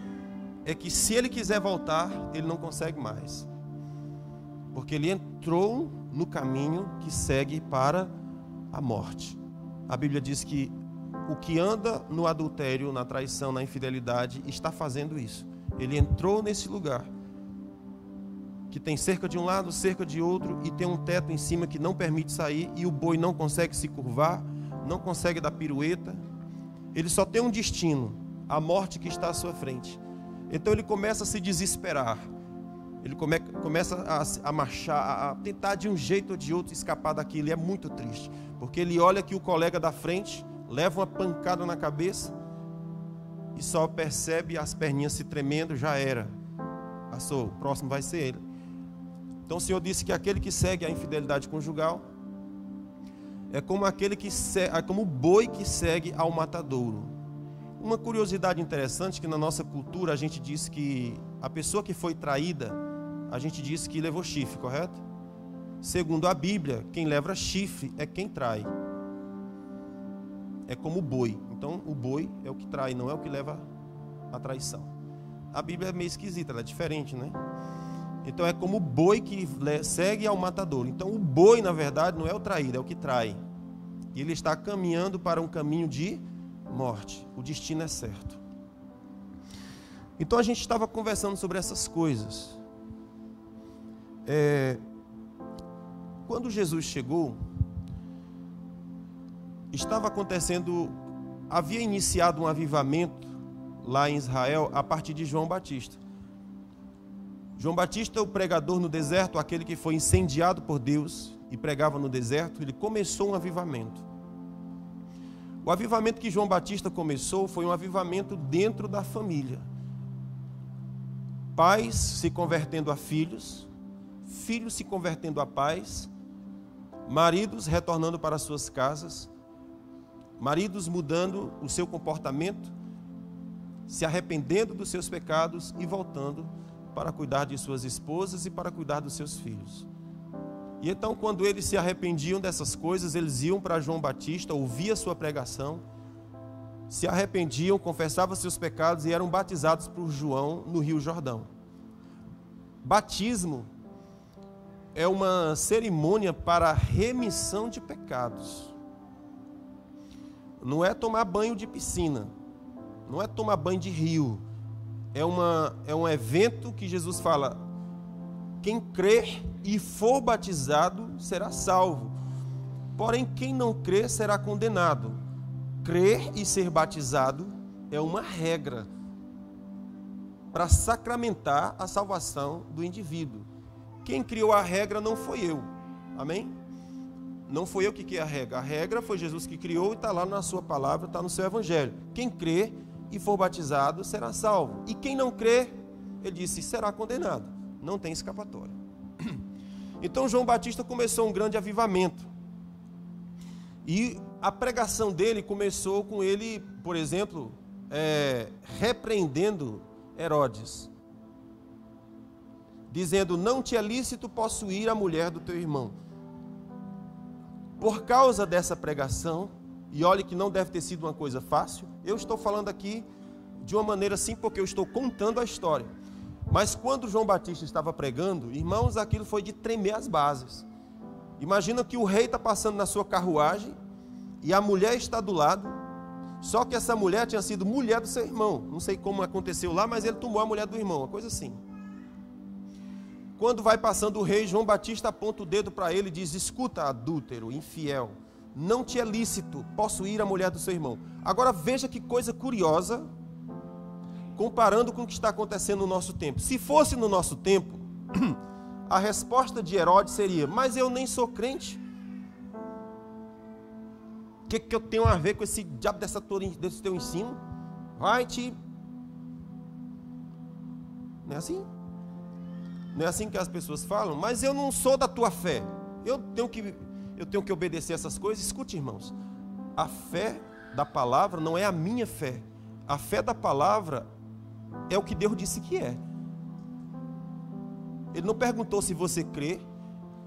É que se ele quiser voltar, ele não consegue mais. Porque ele entrou no caminho que segue para a morte. A Bíblia diz que o que anda no adultério, na traição, na infidelidade, está fazendo isso. Ele entrou nesse lugar, que tem cerca de um lado, cerca de outro, e tem um teto em cima que não permite sair, e o boi não consegue se curvar, não consegue dar pirueta. Ele só tem um destino, a morte que está à sua frente. Então ele começa a se desesperar. Ele começa a marchar, a tentar de um jeito ou de outro escapar daquilo. E é muito triste, porque ele olha que o colega da frente leva uma pancada na cabeça e só percebe as perninhas se tremendo. Já era, passou, o próximo vai ser ele. Então o Senhor disse que aquele que segue a infidelidade conjugal é como como o boi que segue ao matadouro. Uma curiosidade interessante, que na nossa cultura a gente diz que a pessoa que foi traída, a gente diz que levou chifre, correto? Segundo a Bíblia, quem leva chifre é quem trai. É como o boi. Então o boi é o que trai, não é o que leva a traição. A Bíblia é meio esquisita, ela é diferente, né? Então é como o boi que segue ao matadouro. Então o boi, na verdade, não é o traído, é o que trai. E ele está caminhando para um caminho de morte. O destino é certo. Então a gente estava conversando sobre essas coisas. Quando Jesus chegou, estava acontecendo, havia iniciado um avivamento lá em Israel a partir de João Batista. João Batista, o pregador no deserto, aquele que foi incendiado por Deus e pregava no deserto, ele começou um avivamento. O avivamento que João Batista começou foi um avivamento dentro da família. Pais se convertendo a filhos, filhos se convertendo a pais, maridos retornando para suas casas, maridos mudando o seu comportamento, se arrependendo dos seus pecados e voltando para cuidar de suas esposas e para cuidar dos seus filhos. E então, quando eles se arrependiam dessas coisas, eles iam para João Batista, ouviam sua pregação, se arrependiam, confessavam seus pecados e eram batizados por João no Rio Jordão. Batismo é uma cerimônia para a remissão de pecados. Não é tomar banho de piscina, não é tomar banho de rio. É um evento que Jesus fala: quem crer e for batizado será salvo. Porém, quem não crer será condenado. Crer e ser batizado é uma regra para sacramentar a salvação do indivíduo. Quem criou a regra não foi eu. Amém? Não foi eu que criei a regra. A regra foi Jesus que criou e está lá na sua palavra, está no seu evangelho. Quem crer e for batizado será salvo. E quem não crer, ele disse, será condenado. Não tem escapatória. Então João Batista começou um grande avivamento. E a pregação dele começou com ele, por exemplo, repreendendo Herodes, dizendo: não te é lícito possuir a mulher do teu irmão. Por causa dessa pregação, e olhe que não deve ter sido uma coisa fácil, eu estou falando aqui de uma maneira assim porque eu estou contando a história. Mas quando João Batista estava pregando, irmãos, aquilo foi de tremer as bases. Imagina que o rei está passando na sua carruagem e a mulher está do lado, só que essa mulher tinha sido mulher do seu irmão. Não sei como aconteceu lá, mas ele tomou a mulher do irmão, uma coisa assim. Quando vai passando o rei, João Batista aponta o dedo para ele e diz: escuta, adúltero, infiel, não te é lícito possuir a mulher do seu irmão. Agora veja que coisa curiosa, comparando com o que está acontecendo no nosso tempo. Se fosse no nosso tempo, a resposta de Herodes seria: mas eu nem sou crente. O que eu tenho a ver com esse diabo desse teu ensino? Vai te... Não é assim? Não é assim que as pessoas falam? Mas eu não sou da tua fé. Eu tenho que obedecer essas coisas. Escute, irmãos. A fé da palavra não é a minha fé. A fé da palavra é o que Deus disse que é. Ele não perguntou se você crê.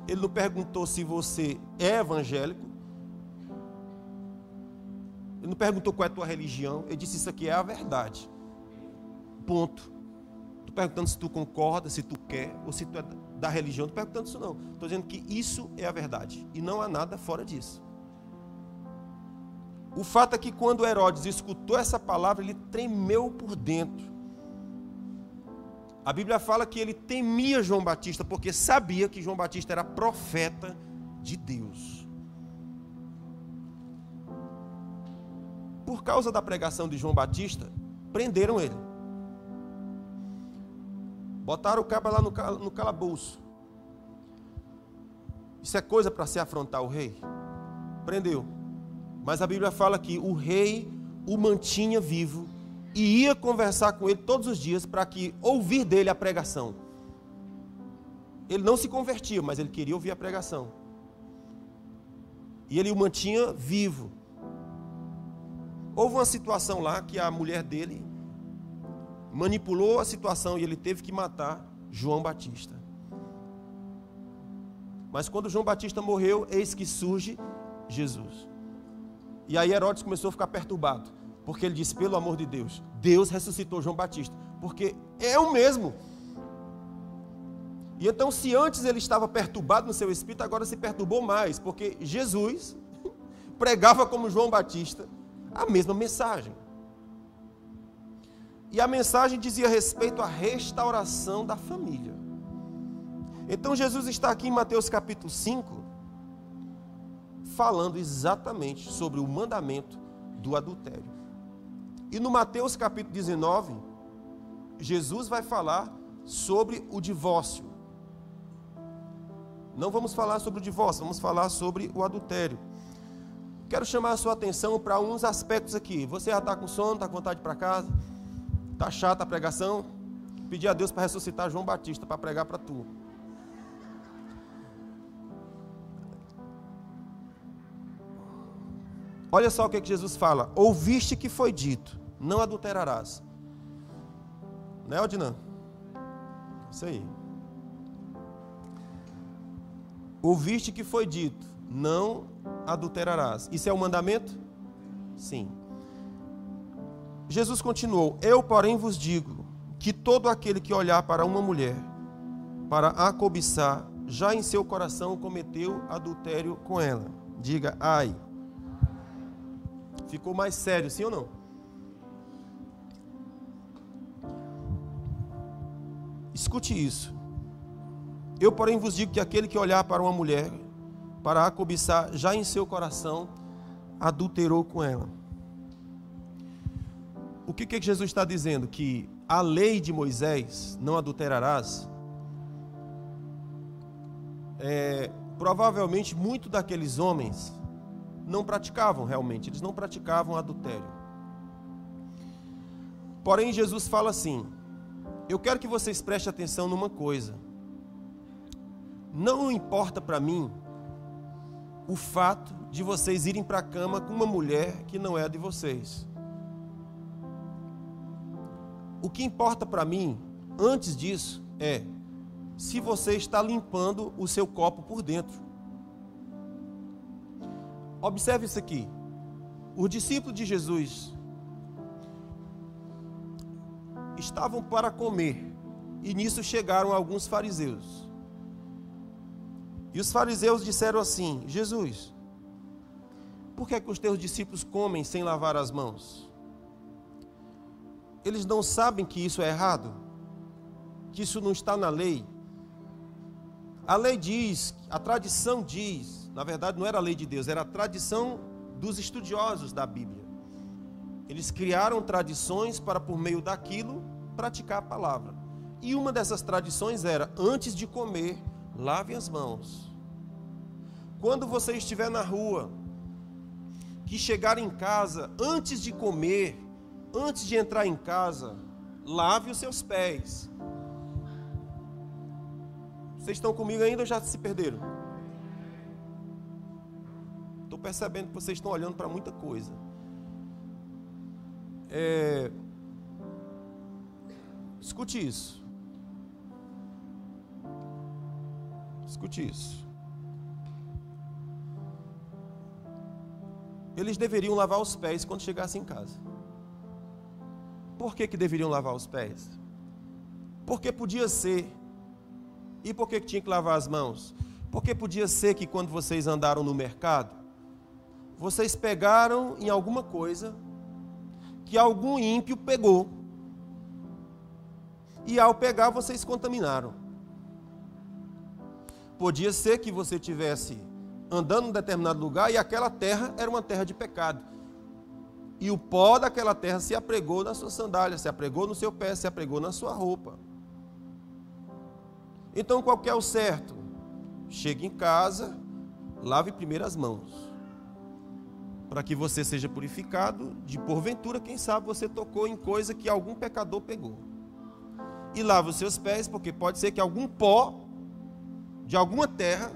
Ele não perguntou se você é evangélico. Ele não perguntou qual é a tua religião. Ele disse: isso aqui é a verdade. Ponto. Estou perguntando se tu concorda, se tu quer, ou se tu é da religião. Não estou perguntando isso, não. Estou dizendo que isso é a verdade. E não há nada fora disso. O fato é que quando Herodes escutou essa palavra, ele tremeu por dentro. A Bíblia fala que ele temia João Batista, porque sabia que João Batista era profeta de Deus. Por causa da pregação de João Batista, prenderam ele. Botaram o cabo lá no calabouço. Isso é coisa para se afrontar o rei? Prendeu. Mas a Bíblia fala que o rei o mantinha vivo e ia conversar com ele todos os dias para que ouvir dele a pregação. Ele não se convertia, mas ele queria ouvir a pregação. E ele o mantinha vivo. Houve uma situação lá que a mulher dele manipulou a situação e ele teve que matar João Batista. Mas quando João Batista morreu, eis que surge Jesus. E aí Herodes começou a ficar perturbado, porque ele disse: pelo amor de Deus, Deus ressuscitou João Batista, porque é o mesmo. E então, se antes ele estava perturbado no seu espírito, agora se perturbou mais, porque Jesus pregava como João Batista a mesma mensagem. E a mensagem dizia respeito à restauração da família. Então Jesus está aqui em Mateus capítulo 5, falando exatamente sobre o mandamento do adultério. E no Mateus capítulo 19, Jesus vai falar sobre o divórcio. Não vamos falar sobre o divórcio, vamos falar sobre o adultério. Quero chamar a sua atenção para uns aspectos aqui. Você já está com sono, está com vontade de ir para casa? Está chata a pregação? Pedir a Deus para ressuscitar João Batista, para pregar para tu. Olha só o que Jesus fala: ouviste que foi dito, não adulterarás. Não é, Odinã? Isso aí. Ouviste que foi dito, não adulterarás. Isso é um mandamento? Sim. Jesus continuou: eu, porém, vos digo que todo aquele que olhar para uma mulher para a cobiçar, já em seu coração cometeu adultério com ela. Diga ai. Ficou mais sério, sim ou não? Escute isso. Eu, porém, vos digo que aquele que olhar para uma mulher para a cobiçar, já em seu coração adulterou com ela. O que Jesus está dizendo? Que a lei de Moisés, não adulterarás, provavelmente muitos daqueles homens não praticavam realmente, eles não praticavam adultério. Porém, Jesus fala assim: eu quero que vocês prestem atenção numa coisa. Não importa para mim o fato de vocês irem para a cama com uma mulher que não é a de vocês. O que importa para mim, antes disso, é se você está limpando o seu copo por dentro. Observe isso aqui. Os discípulos de Jesus estavam para comer, e nisso chegaram alguns fariseus. E os fariseus disseram assim: Jesus, por que é que os teus discípulos comem sem lavar as mãos? Eles não sabem que isso é errado? Que isso não está na lei? A lei diz, a tradição diz, na verdade não era a lei de Deus, era a tradição dos estudiosos da Bíblia. Eles criaram tradições para, por meio daquilo, praticar a palavra. E uma dessas tradições era: antes de comer, lave as mãos. Quando você estiver na rua, que chegar em casa, antes de comer, antes de entrar em casa, lave os seus pés. Vocês estão comigo ainda ou já se perderam? Estou percebendo que vocês estão olhando para muita coisa. Escute isso. Escute isso. Eles deveriam lavar os pés quando chegassem em casa. Por que deveriam lavar os pés? Porque podia ser. E por que tinha que lavar as mãos? Porque podia ser que quando vocês andaram no mercado, vocês pegaram em alguma coisa que algum ímpio pegou. E ao pegar, vocês contaminaram. Podia ser que você tivesse andando em determinado lugar e aquela terra era uma terra de pecado. E o pó daquela terra se apregou na sua sandália, se apregou no seu pé, se apregou na sua roupa. Então, qual que é o certo? Chegue em casa, lave primeiro as mãos, para que você seja purificado de porventura, quem sabe você tocou em coisa que algum pecador pegou. E lave os seus pés, porque pode ser que algum pó de alguma terra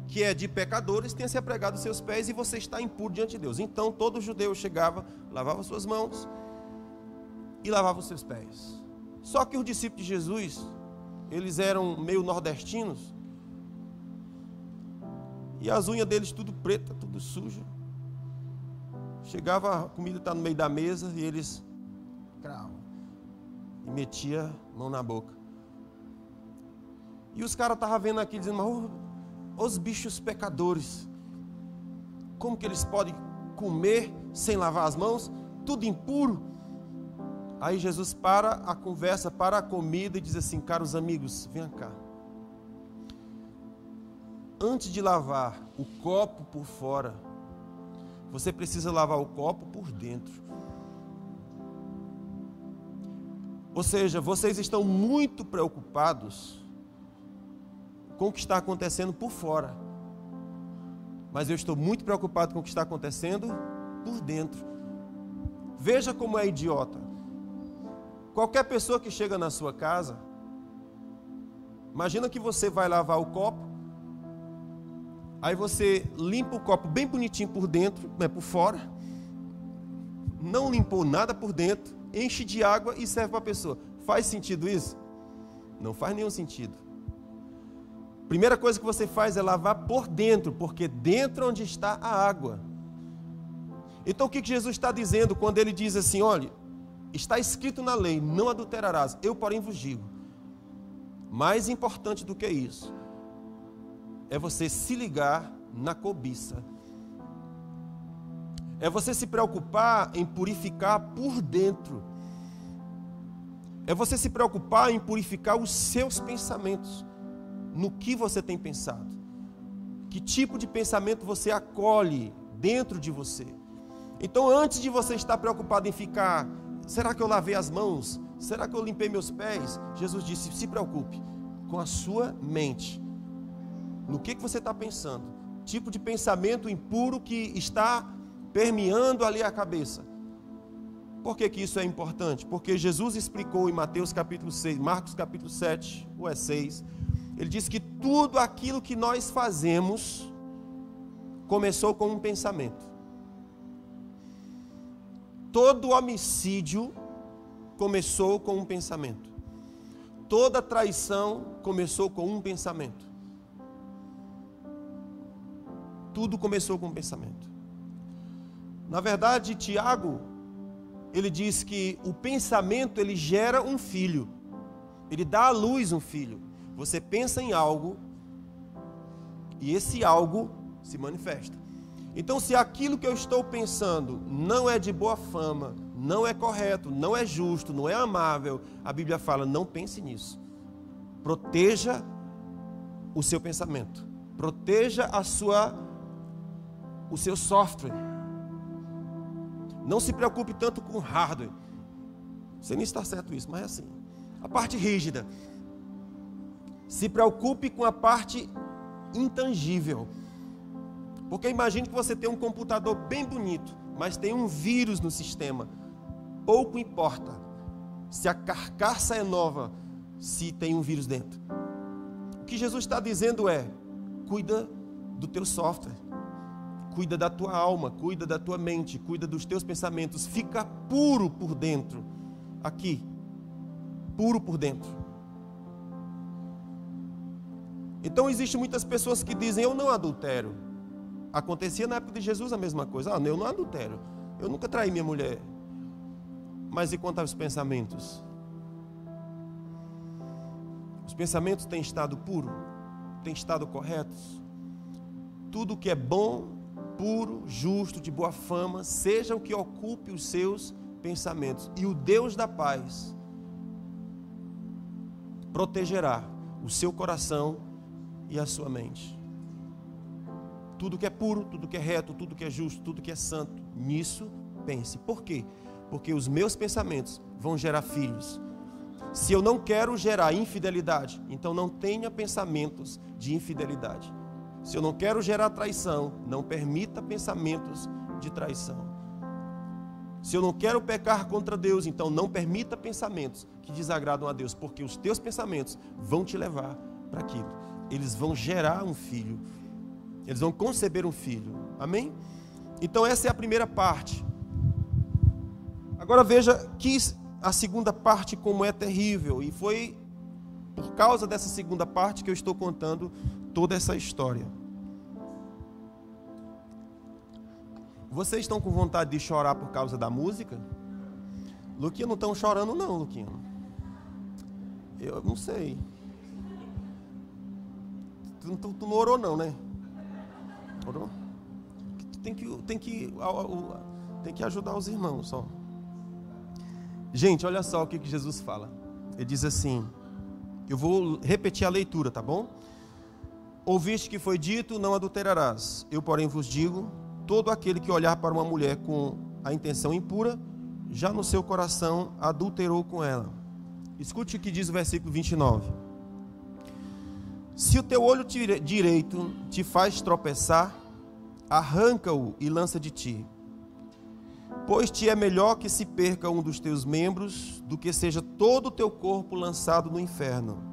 que é de pecadores tenha se apregado aos seus pés e você está impuro diante de Deus. Então todo judeu chegava, lavava suas mãos e lavava os seus pés. Só que os discípulos de Jesus, eles eram meio nordestinos, e as unhas deles tudo preta, tudo suja. Chegava, a comida está no meio da mesa e eles e metia a mão na boca. E os caras estavam vendo aqui dizendo, mas os bichos pecadores, como que eles podem comer sem lavar as mãos? Tudo impuro. Aí Jesus para a conversa, para a comida e diz assim, caros amigos, venham cá. Antes de lavar o copo por fora, você precisa lavar o copo por dentro. Ou seja, vocês estão muito preocupados com o que está acontecendo por fora. Mas eu estou muito preocupado com o que está acontecendo por dentro. Veja como é idiota. Qualquer pessoa que chega na sua casa, imagina que você vai lavar o copo, aí você limpa o copo bem bonitinho por dentro, por fora, não limpou nada por dentro, enche de água e serve para a pessoa. Faz sentido isso? Não faz nenhum sentido. Primeira coisa que você faz é lavar por dentro, porque dentro é onde está a água. Então o que Jesus está dizendo quando ele diz assim, olha, está escrito na lei, não adulterarás, eu porém vos digo. Mais importante do que isso, é você se ligar na cobiça. É você se preocupar em purificar por dentro. É você se preocupar em purificar os seus pensamentos. No que você tem pensado? Que tipo de pensamento você acolhe dentro de você? Então, antes de você estar preocupado em ficar, será que eu lavei as mãos? Será que eu limpei meus pés? Jesus disse, se preocupe com a sua mente. No que você está pensando? Tipo de pensamento impuro que está permeando ali a cabeça. Por que isso é importante? Porque Jesus explicou em Mateus capítulo 6, Marcos capítulo 7, ou 6, ele diz que tudo aquilo que nós fazemos começou com um pensamento. Todo homicídio começou com um pensamento. Toda traição começou com um pensamento. Tudo começou com um pensamento. Na verdade, Tiago, ele diz que o pensamento, ele gera um filho. Ele dá à luz um filho. Você pensa em algo e esse algo se manifesta. Então, se aquilo que eu estou pensando não é de boa fama, não é correto, não é justo, não é amável, a Bíblia fala, não pense nisso. Proteja o seu pensamento. Proteja o seu software. Não se preocupe tanto com o hardware. Você nem está certo isso, mas é assim. A parte rígida. Se preocupe com a parte intangível. Porque imagine que você tem um computador bem bonito, mas tem um vírus no sistema. Pouco importa. Se a carcaça é nova, se tem um vírus dentro. O que Jesus está dizendo é: cuida do teu software, cuida da tua alma, cuida da tua mente, cuida dos teus pensamentos, fica puro por dentro, aqui, puro por dentro. Então existem muitas pessoas que dizem: eu não adultero. Acontecia na época de Jesus a mesma coisa. Eu não adultero, eu nunca traí minha mulher. Mas e quanto aos pensamentos? Os pensamentos têm estado puros? Têm estado corretos? Tudo que é bom, puro, justo, de boa fama, seja o que ocupe os seus pensamentos. E o Deus da paz protegerá o seu coração e a sua mente. Tudo que é puro, tudo que é reto, tudo que é justo, tudo que é santo, nisso pense. Por quê? Porque os meus pensamentos vão gerar filhos. Se eu não quero gerar infidelidade, então não tenha pensamentos de infidelidade. Se eu não quero gerar traição, não permita pensamentos de traição. Se eu não quero pecar contra Deus, então não permita pensamentos que desagradam a Deus, porque os teus pensamentos vão te levar para aquilo. Eles vão gerar um filho. Eles vão conceber um filho. Amém? Então essa é a primeira parte. Agora veja que a segunda parte como é terrível. E foi por causa dessa segunda parte que eu estou contando toda essa história. Vocês estão com vontade de chorar por causa da música? Luquinha, não estão chorando não, Luquinha. Eu não sei. Tu não orou não, né? Orou? Tem que ajudar os irmãos só. Gente, olha só o que Jesus fala. Ele diz assim, eu vou repetir a leitura, tá bom? Ouviste que foi dito, não adulterarás. Eu, porém, vos digo, todo aquele que olhar para uma mulher com a intenção impura, já no seu coração adulterou com ela. Escute o que diz o versículo 29. Se o teu olho direito te faz tropeçar, arranca-o e lança de ti. Pois te é melhor que se perca um dos teus membros, do que seja todo o teu corpo lançado no inferno.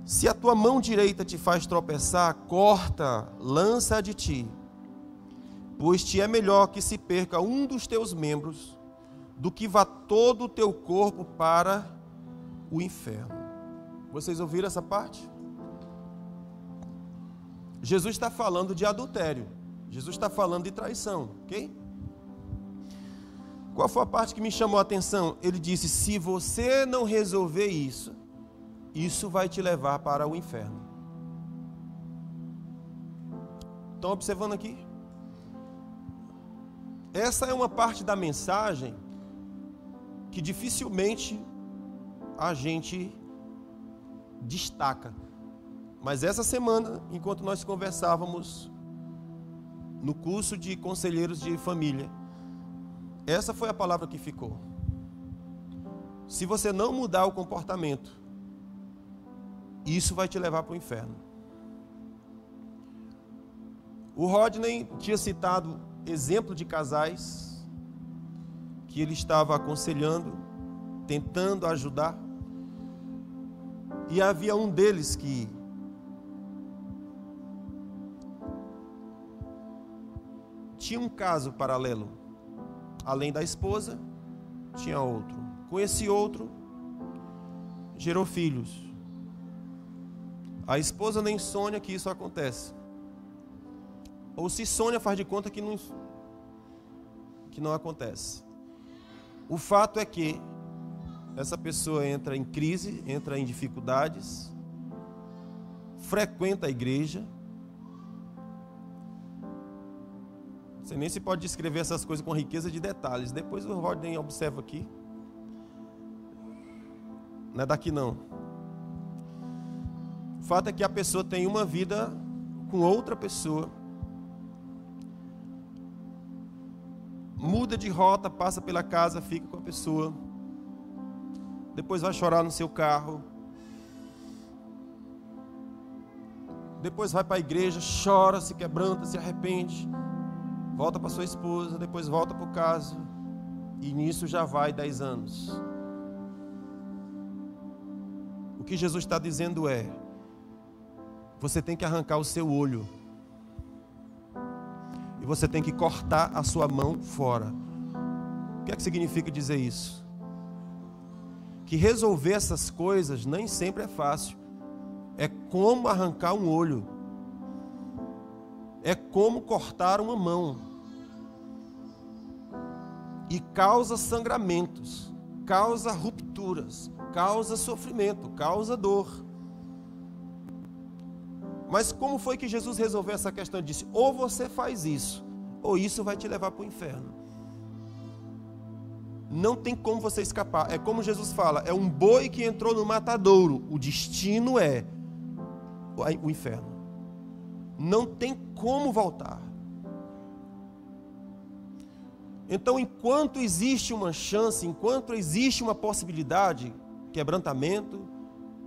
Se a tua mão direita te faz tropeçar, corta, lança de ti. Pois te é melhor que se perca um dos teus membros, do que vá todo o teu corpo para o inferno. Vocês ouviram essa parte? Jesus está falando de adultério. Jesus está falando de traição, ok? Qual foi a parte que me chamou a atenção? Ele disse, se você não resolver isso, isso vai te levar para o inferno. Estão observando aqui? Essa é uma parte da mensagem que dificilmente a gente destaca. Mas essa semana, enquanto nós conversávamos no curso de conselheiros de família, essa foi a palavra que ficou. Se você não mudar o comportamento, isso vai te levar para o inferno. O Rodney tinha citado exemplo de casais que ele estava aconselhando, tentando ajudar. E havia um deles que tinha um caso paralelo. Além da esposa, tinha outro. Com esse outro, gerou filhos. A esposa nem sonha que isso acontece. Ou se sonha, faz de conta que não acontece. O fato é que essa pessoa entra em crise, entra em dificuldades, frequenta a igreja. Você nem se pode descrever essas coisas com riqueza de detalhes. Depois o Rodney observa aqui. Não é daqui não. O fato é que a pessoa tem uma vida com outra pessoa. Muda de rota, passa pela casa, fica com a pessoa. Depois vai chorar no seu carro. Depois vai para a igreja, chora, se quebranta, se arrepende. Volta para sua esposa, depois volta para o caso. E nisso já vai 10 anos. que Jesus está dizendo é: você tem que arrancar o seu olho. E você tem que cortar a sua mão fora. O que é que significa dizer isso? Que resolver essas coisas nem sempre é fácil. É como arrancar um olho. É como cortar uma mão. E causa sangramentos, causa rupturas, causa sofrimento, causa dor. Mas como foi que Jesus resolveu essa questão? Ele disse: ou você faz isso, ou isso vai te levar para o inferno. Não tem como você escapar. É como Jesus fala: é um boi que entrou no matadouro. O destino é o inferno. Não tem como voltar. Então, enquanto existe uma chance, enquanto existe uma possibilidade, quebrantamento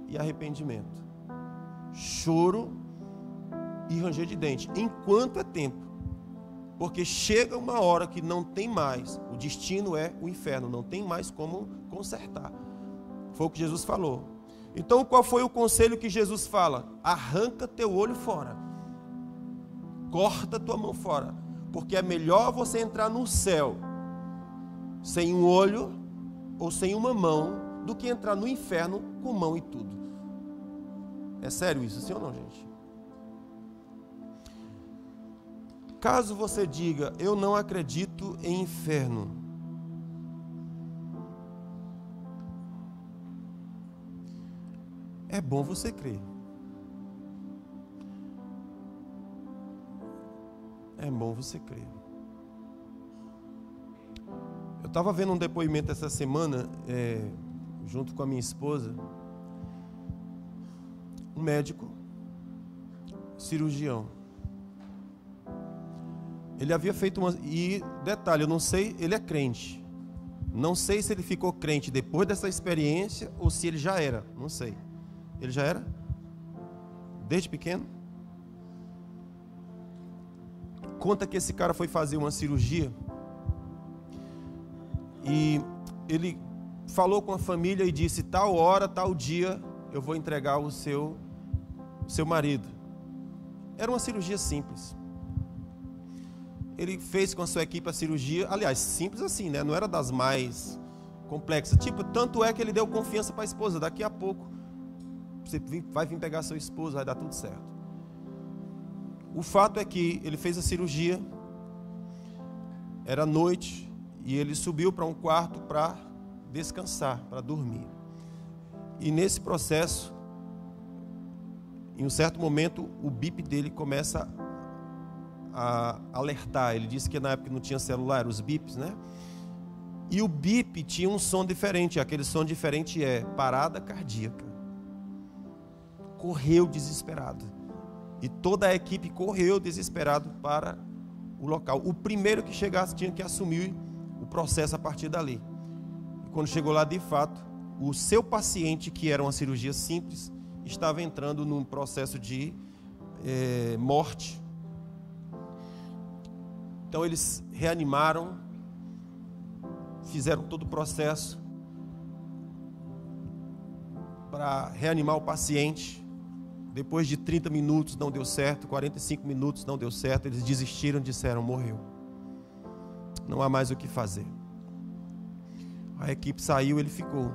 e arrependimento, choro e ranger de dente, enquanto é tempo. Porque chega uma hora que não tem mais, o destino é o inferno, não tem mais como consertar. Foi o que Jesus falou. Então, qual foi o conselho que Jesus fala? Arranca teu olho fora. Corta tua mão fora. Porque é melhor você entrar no céu sem um olho ou sem uma mão do que entrar no inferno com mão e tudo. É sério isso, sim ou não, gente? Caso você diga: eu não acredito em inferno, é bom você crer. É bom você crer. Eu estava vendo um depoimento essa semana, junto com a minha esposa, um médico, cirurgião. Ele havia feito uma... E, detalhe, eu não sei, ele é crente. Não sei se ele ficou crente depois dessa experiência ou se ele já era, não sei. Ele já era? Desde pequeno? Conta que esse cara foi fazer uma cirurgia e ele falou com a família e disse: tal hora, tal dia eu vou entregar o seu marido. Era uma cirurgia simples. Ele fez com a sua equipe a cirurgia, aliás, simples assim, né? Não era das mais complexas. Tipo, tanto é que ele deu confiança para a esposa: daqui a pouco você vai vir pegar sua esposa, vai dar tudo certo. O fato é que ele fez a cirurgia, era noite, e ele subiu para um quarto para descansar, para dormir. E nesse processo, em um certo momento, o bip dele começa a alertar. Ele disse que na época não tinha celular, eram os bips, né? E o bip tinha um som diferente. Aquele som diferente é parada cardíaca. Correu desesperado. E toda a equipe correu desesperado para o local. O primeiro que chegasse tinha que assumir o processo a partir dali. E quando chegou lá, de fato, o seu paciente, que era uma cirurgia simples, estava entrando num processo de morte. Então eles reanimaram, fizeram todo o processo para reanimar o paciente. Depois de 30 minutos não deu certo, 45 minutos não deu certo, eles desistiram, disseram: morreu. Não há mais o que fazer. A equipe saiu, ele ficou.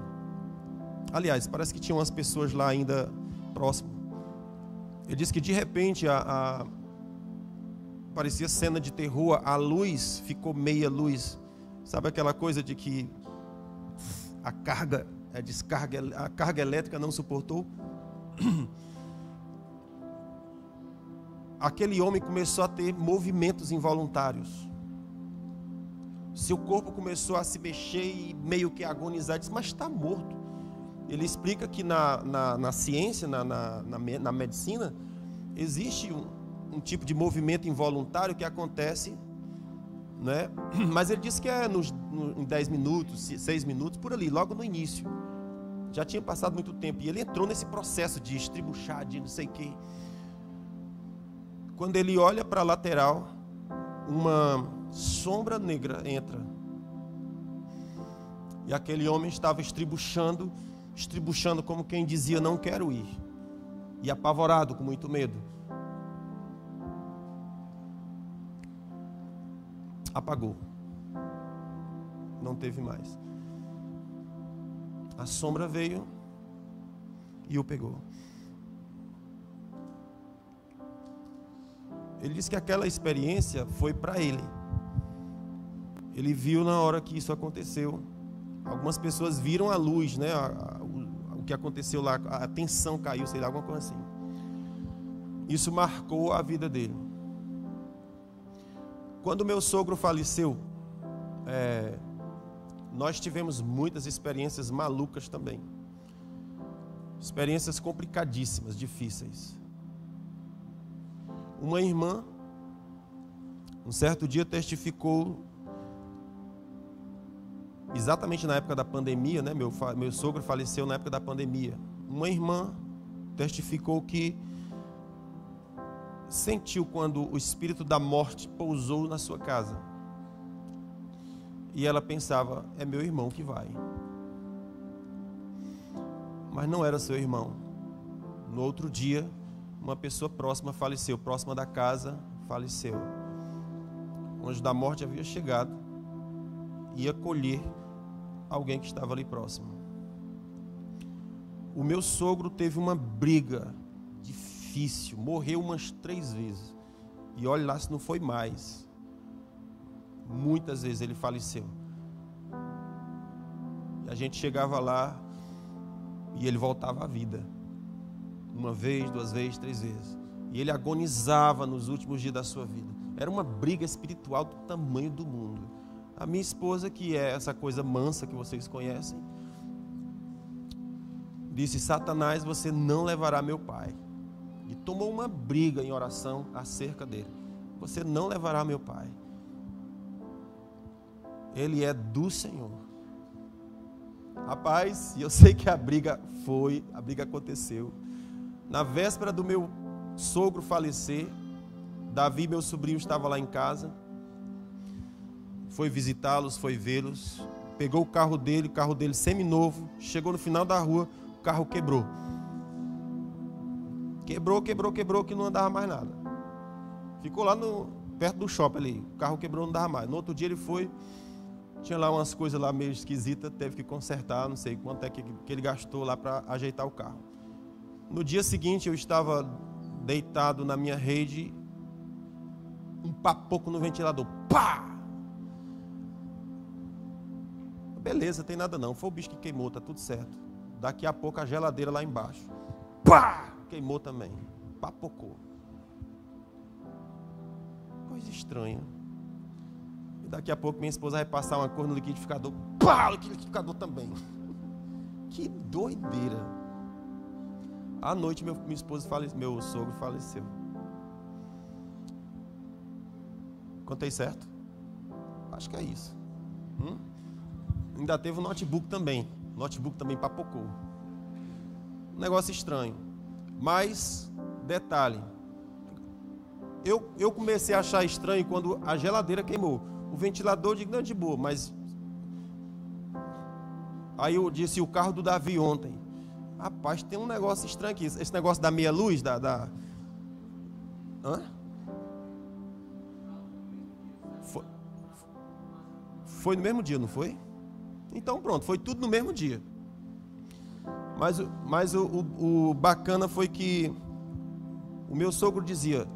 Aliás, parece que tinha umas pessoas lá ainda próximo. Ele disse que de repente parecia cena de terror, a luz ficou meia luz. Sabe aquela coisa de que a carga elétrica não suportou? Aquele homem começou a ter movimentos involuntários. Seu corpo começou a se mexer e meio que agonizar. Disse: mas está morto. Ele explica que na ciência, na medicina, existe um tipo de movimento involuntário que acontece, né? Mas ele disse que é em 10 minutos, 6 minutos, por ali, logo no início. Já tinha passado muito tempo. E ele entrou nesse processo de estribuchar, de não sei o quê. Quando ele olha para a lateral, uma sombra negra entra. E aquele homem estava estribuchando estribuchando como quem dizia: não quero ir, e apavorado, com muito medo. Apagou. Não teve mais. A sombra veio e o pegou. Ele disse que aquela experiência foi para ele. Ele viu na hora que isso aconteceu. Algumas pessoas viram a luz, né? O que aconteceu lá, a tensão caiu, sei lá, alguma coisa assim. Isso marcou a vida dele. Quando meu sogro faleceu, nós tivemos muitas experiências malucas também. Experiências complicadíssimas, difíceis. Uma irmã, um certo dia, testificou, exatamente na época da pandemia, né? Meu sogro faleceu na época da pandemia. Uma irmã testificou que sentiu quando o espírito da morte pousou na sua casa. E ela pensava: é meu irmão que vai. Mas não era seu irmão. No outro dia, uma pessoa próxima faleceu, próxima da casa, faleceu. O anjo da morte havia chegado e ia colher alguém que estava ali próximo. O meu sogro teve uma briga difícil, morreu umas 3 vezes. E olha lá se não foi mais. Muitas vezes ele faleceu. E a gente chegava lá e ele voltava à vida. 1 vez, 2 vezes, 3 vezes. E ele agonizava nos últimos dias da sua vida. Era uma briga espiritual do tamanho do mundo. A minha esposa, que é essa coisa mansa que vocês conhecem, disse: Satanás, você não levará meu pai. E tomou uma briga em oração acerca dele. Você não levará meu pai. Ele é do Senhor. Rapaz, e eu sei que a briga aconteceu. Na véspera do meu sogro falecer, Davi, meu sobrinho, estava lá em casa. Foi visitá-los, foi vê-los. Pegou o carro dele seminovo. Chegou no final da rua, o carro quebrou. Quebrou, que não andava mais nada. Ficou lá perto do shopping ali. O carro quebrou, não andava mais. No outro dia ele foi, tinha lá umas coisas lá meio esquisitas, teve que consertar, não sei quanto é que ele gastou lá para ajeitar o carro. No dia seguinte eu estava deitado na minha rede, um papoco no ventilador. Pá! Beleza, tem nada não. Foi o bicho que queimou, tá tudo certo. Daqui a pouco a geladeira lá embaixo. Pá! Queimou também. Papocou. Coisa estranha. E daqui a pouco minha esposa vai passar uma cor no liquidificador. Pá! O liquidificador também. Que doideira. À noite meu sogro faleceu. Contei certo? Acho que é isso. Ainda teve o notebook também. O notebook também papocou. Um negócio estranho. Mas, detalhe. Eu comecei a achar estranho quando a geladeira queimou. O ventilador, eu digo, não, de boa, mas... Aí eu disse, o carro do Davi ontem. Rapaz, tem um negócio estranho aqui. Esse negócio da meia luz, Hã? Foi no mesmo dia, não foi? Então pronto, foi tudo no mesmo dia. Mas o bacana foi que o meu sogro dizia: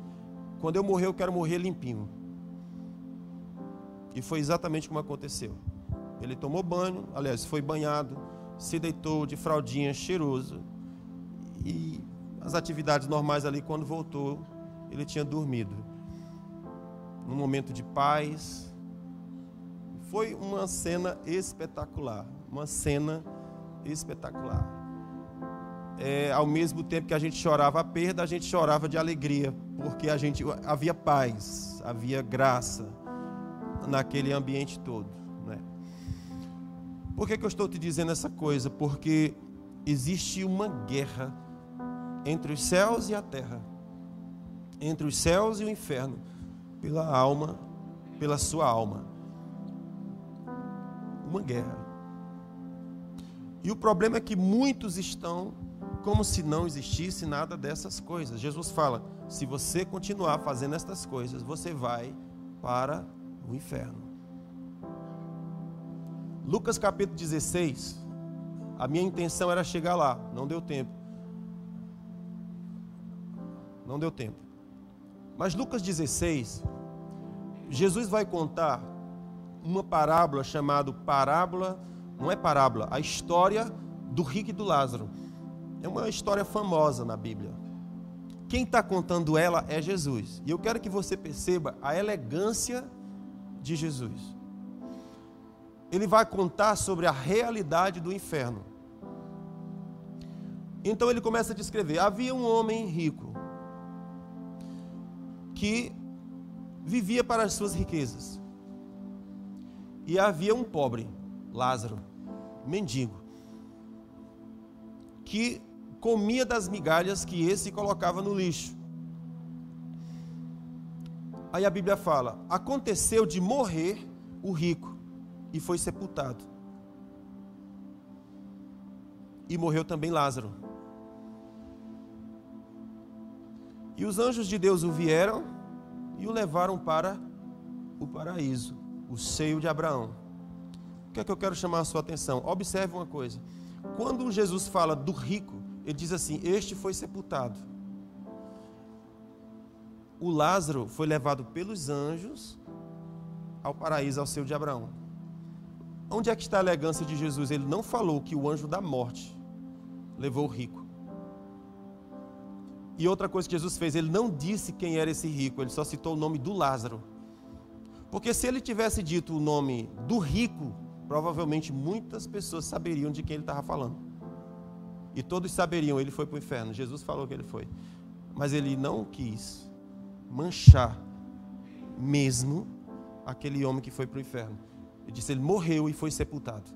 quando eu morrer, eu quero morrer limpinho. E foi exatamente como aconteceu. Ele tomou banho, aliás, foi banhado, se deitou de fraldinha, cheiroso. E as atividades normais ali, quando voltou, ele tinha dormido. Num momento de paz. Foi uma cena espetacular. Uma cena espetacular. Ao mesmo tempo que a gente chorava a perda, a gente chorava de alegria. Porque havia paz, havia graça naquele ambiente todo. Né? Por que eu estou te dizendo essa coisa? Porque existe uma guerra entre os céus e a terra. Entre os céus e o inferno. Pela alma, pela sua alma. Uma guerra. E o problema é que muitos estão como se não existisse nada dessas coisas. Jesus fala, se você continuar fazendo estas coisas, você vai para o inferno. Lucas capítulo 16, a minha intenção era chegar lá, não deu tempo. Não deu tempo. Mas Lucas 16, Jesus vai contar uma parábola chamada não é parábola, a história do rico e do Lázaro. É uma história famosa na Bíblia. Quem está contando ela é Jesus. E eu quero que você perceba a elegância de Jesus. Ele vai contar sobre a realidade do inferno. Então ele começa a descrever. Havia um homem rico que vivia para as suas riquezas. E havia um pobre, Lázaro, mendigo, que comia das migalhas que esse colocava no lixo. Aí a Bíblia fala, aconteceu de morrer o rico e foi sepultado. E morreu também Lázaro. E os anjos de Deus o vieram e o levaram para o paraíso, o seio de Abraão. O que é que eu quero chamar a sua atenção? Observe uma coisa. Quando Jesus fala do rico, ele diz assim, este foi sepultado. O Lázaro foi levado pelos anjos ao paraíso, ao seio de Abraão. Onde é que está a elegância de Jesus? Ele não falou que o anjo da morte levou o rico. E outra coisa que Jesus fez, ele não disse quem era esse rico, ele só citou o nome do Lázaro. Porque se ele tivesse dito o nome do rico, provavelmente muitas pessoas saberiam de quem ele estava falando. E todos saberiam, ele foi para o inferno. Jesus falou que ele foi. Mas ele não quis manchar mesmo aquele homem que foi para o inferno. Ele disse, ele morreu e foi sepultado.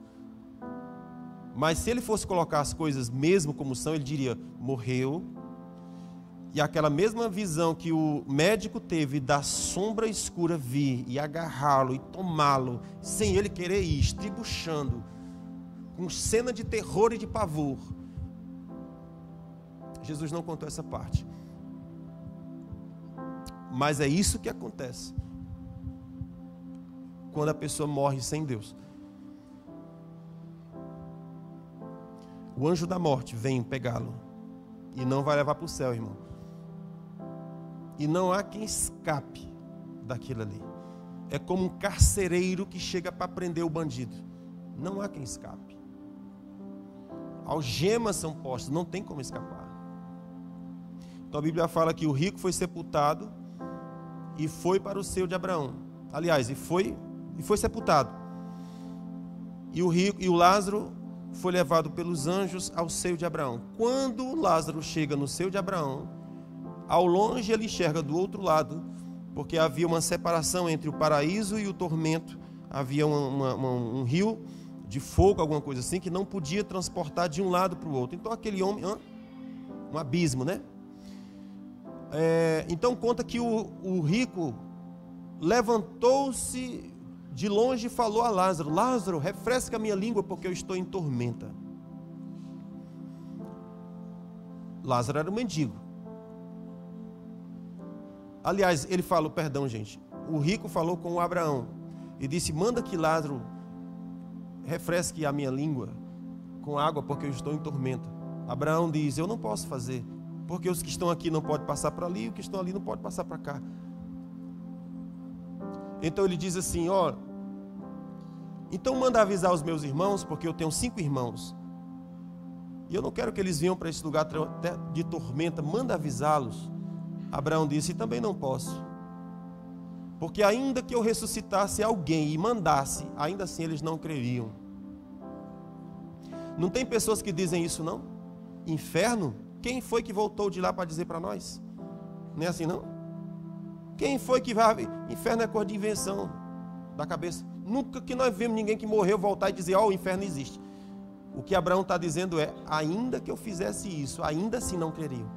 Mas se ele fosse colocar as coisas mesmo como são, ele diria, morreu. E aquela mesma visão que o médico teve da sombra escura vir e agarrá-lo e tomá-lo, sem ele querer ir, estribuchando, com cena de terror e de pavor. Jesus não contou essa parte. Mas é isso que acontece quando a pessoa morre sem Deus. O anjo da morte vem pegá-lo e não vai levar para o céu, irmão. E não há quem escape daquilo ali. É como um carcereiro que chega para prender o bandido. Não há quem escape. Algemas são postas, não tem como escapar. Então a Bíblia fala que o rico foi sepultado e foi para o seio de Abraão. Aliás, e foi sepultado. E o Lázaro foi levado pelos anjos ao seio de Abraão. Quando Lázaro chega no seio de Abraão, ao longe ele enxerga do outro lado, porque havia uma separação entre o paraíso e o tormento. Havia um rio de fogo, alguma coisa assim, que não podia transportar de um lado para o outro. Então aquele homem, um abismo, né? Então conta que o rico levantou-se de longe e falou a Lázaro, Lázaro, refresca a minha língua porque eu estou em tormenta. Lázaro era um mendigo. Aliás, ele falou, perdão gente, o rico falou com o Abraão e disse, manda que Lázaro refresque a minha língua com água porque eu estou em tormenta. Abraão diz, eu não posso fazer, porque os que estão aqui não podem passar para ali e os que estão ali não podem passar para cá. Então ele diz assim, então manda avisar os meus irmãos, porque eu tenho 5 irmãos, e eu não quero que eles venham para esse lugar de tormenta, manda avisá-los. Abraão disse, também não posso, porque ainda que eu ressuscitasse alguém e mandasse, ainda assim eles não creriam. Não tem pessoas que dizem isso não? Inferno? Quem foi que voltou de lá para dizer para nós? Não é assim não? Quem foi que vai? Inferno é coisa de invenção da cabeça. Nunca que nós vimos ninguém que morreu voltar e dizer, o inferno existe. O que Abraão está dizendo é, ainda que eu fizesse isso, ainda assim não creriam.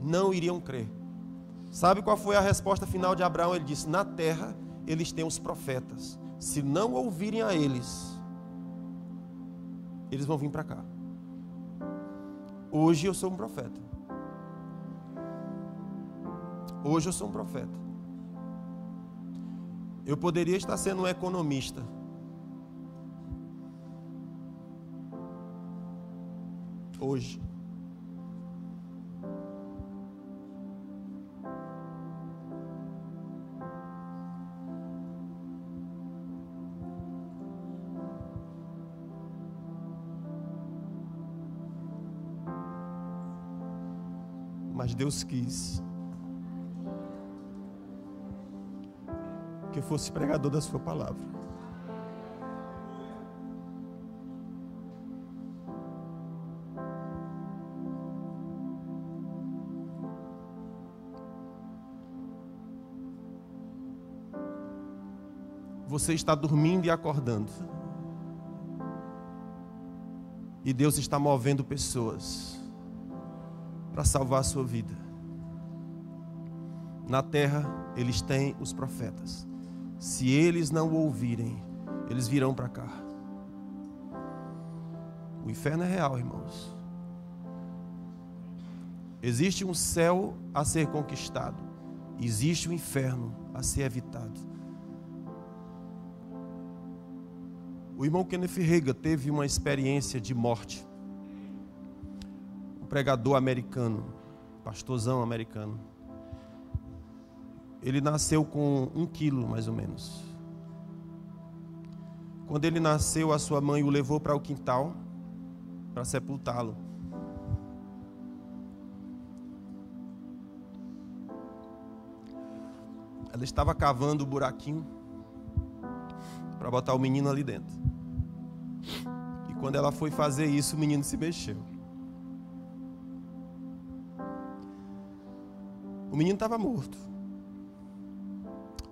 Não iriam crer. Sabe qual foi a resposta final de Abraão? Ele disse, na terra eles têm os profetas. Se não ouvirem a eles eles vão vir para cá. Hoje eu sou um profeta. Hoje eu sou um profeta. Eu poderia estar sendo um economista. Hoje. Mas Deus quis que eu fosse pregador da sua palavra. Você está dormindo e acordando. E Deus está movendo pessoas para salvar a sua vida. Na terra, eles têm os profetas. Se eles não o ouvirem, eles virão para cá. O inferno é real, irmãos. Existe um céu a ser conquistado. Existe um inferno a ser evitado. O irmão Kenneth Hagin teve uma experiência de morte. Um pregador americano, pastorzão americano. Ele nasceu com 1 quilo, mais ou menos. Quando ele nasceu, a sua mãe o levou para o quintal para sepultá-lo. Ela estava cavando o buraquinho para botar o menino ali dentro. E quando ela foi fazer isso, o menino se mexeu. O menino estava morto.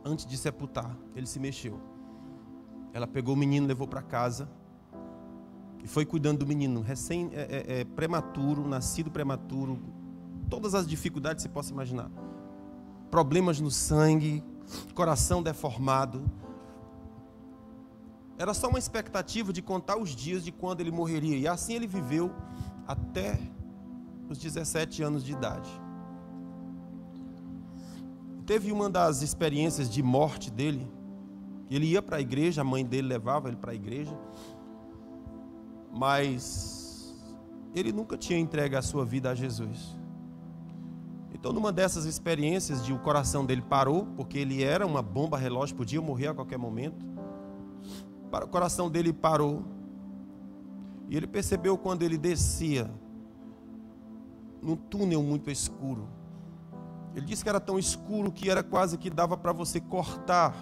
Antes de sepultar, ele se mexeu. Ela pegou o menino, levou para casa e foi cuidando do menino, prematuro, nascido prematuro, todas as dificuldades que você possa imaginar. Problemas no sangue, coração deformado. Era só uma expectativa de contar os dias de quando ele morreria. E assim ele viveu até os 17 anos de idade. Teve uma das experiências de morte dele. Ele ia para a igreja, a mãe dele levava ele para a igreja. Mas ele nunca tinha entregue a sua vida a Jesus. Então, numa dessas experiências, o coração dele parou, porque ele era uma bomba relógio, podia morrer a qualquer momento. O coração dele parou. E ele percebeu quando ele descia num túnel muito escuro. Ele disse que era tão escuro que era quase que dava para você cortar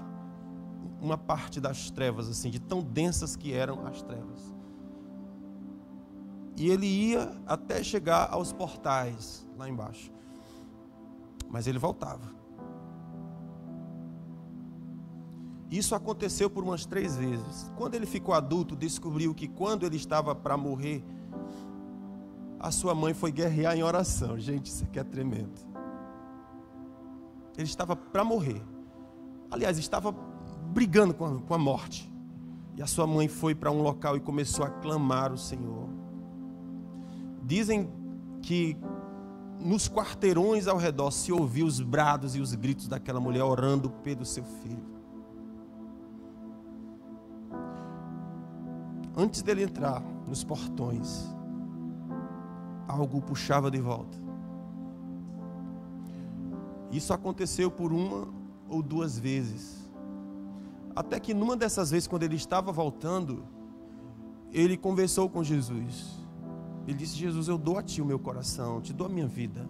uma parte das trevas, assim, de tão densas que eram as trevas. E ele ia até chegar aos portais lá embaixo. Mas ele voltava. Isso aconteceu por umas 3 vezes. Quando ele ficou adulto, descobriu que quando ele estava para morrer, a sua mãe foi guerrear em oração. Gente, isso aqui é tremendo. Ele estava para morrer. Aliás, estava brigando com a morte. E a sua mãe foi para um local e começou a clamar o Senhor. Dizem que nos quarteirões ao redor se ouviu os brados e os gritos daquela mulher orando pelo seu filho. Antes dele entrar nos portões, algo o puxava de volta. Isso aconteceu por 1 ou 2 vezes. Até que numa dessas vezes, quando ele estava voltando, ele conversou com Jesus. Ele disse: Jesus, eu dou a ti o meu coração, te dou a minha vida,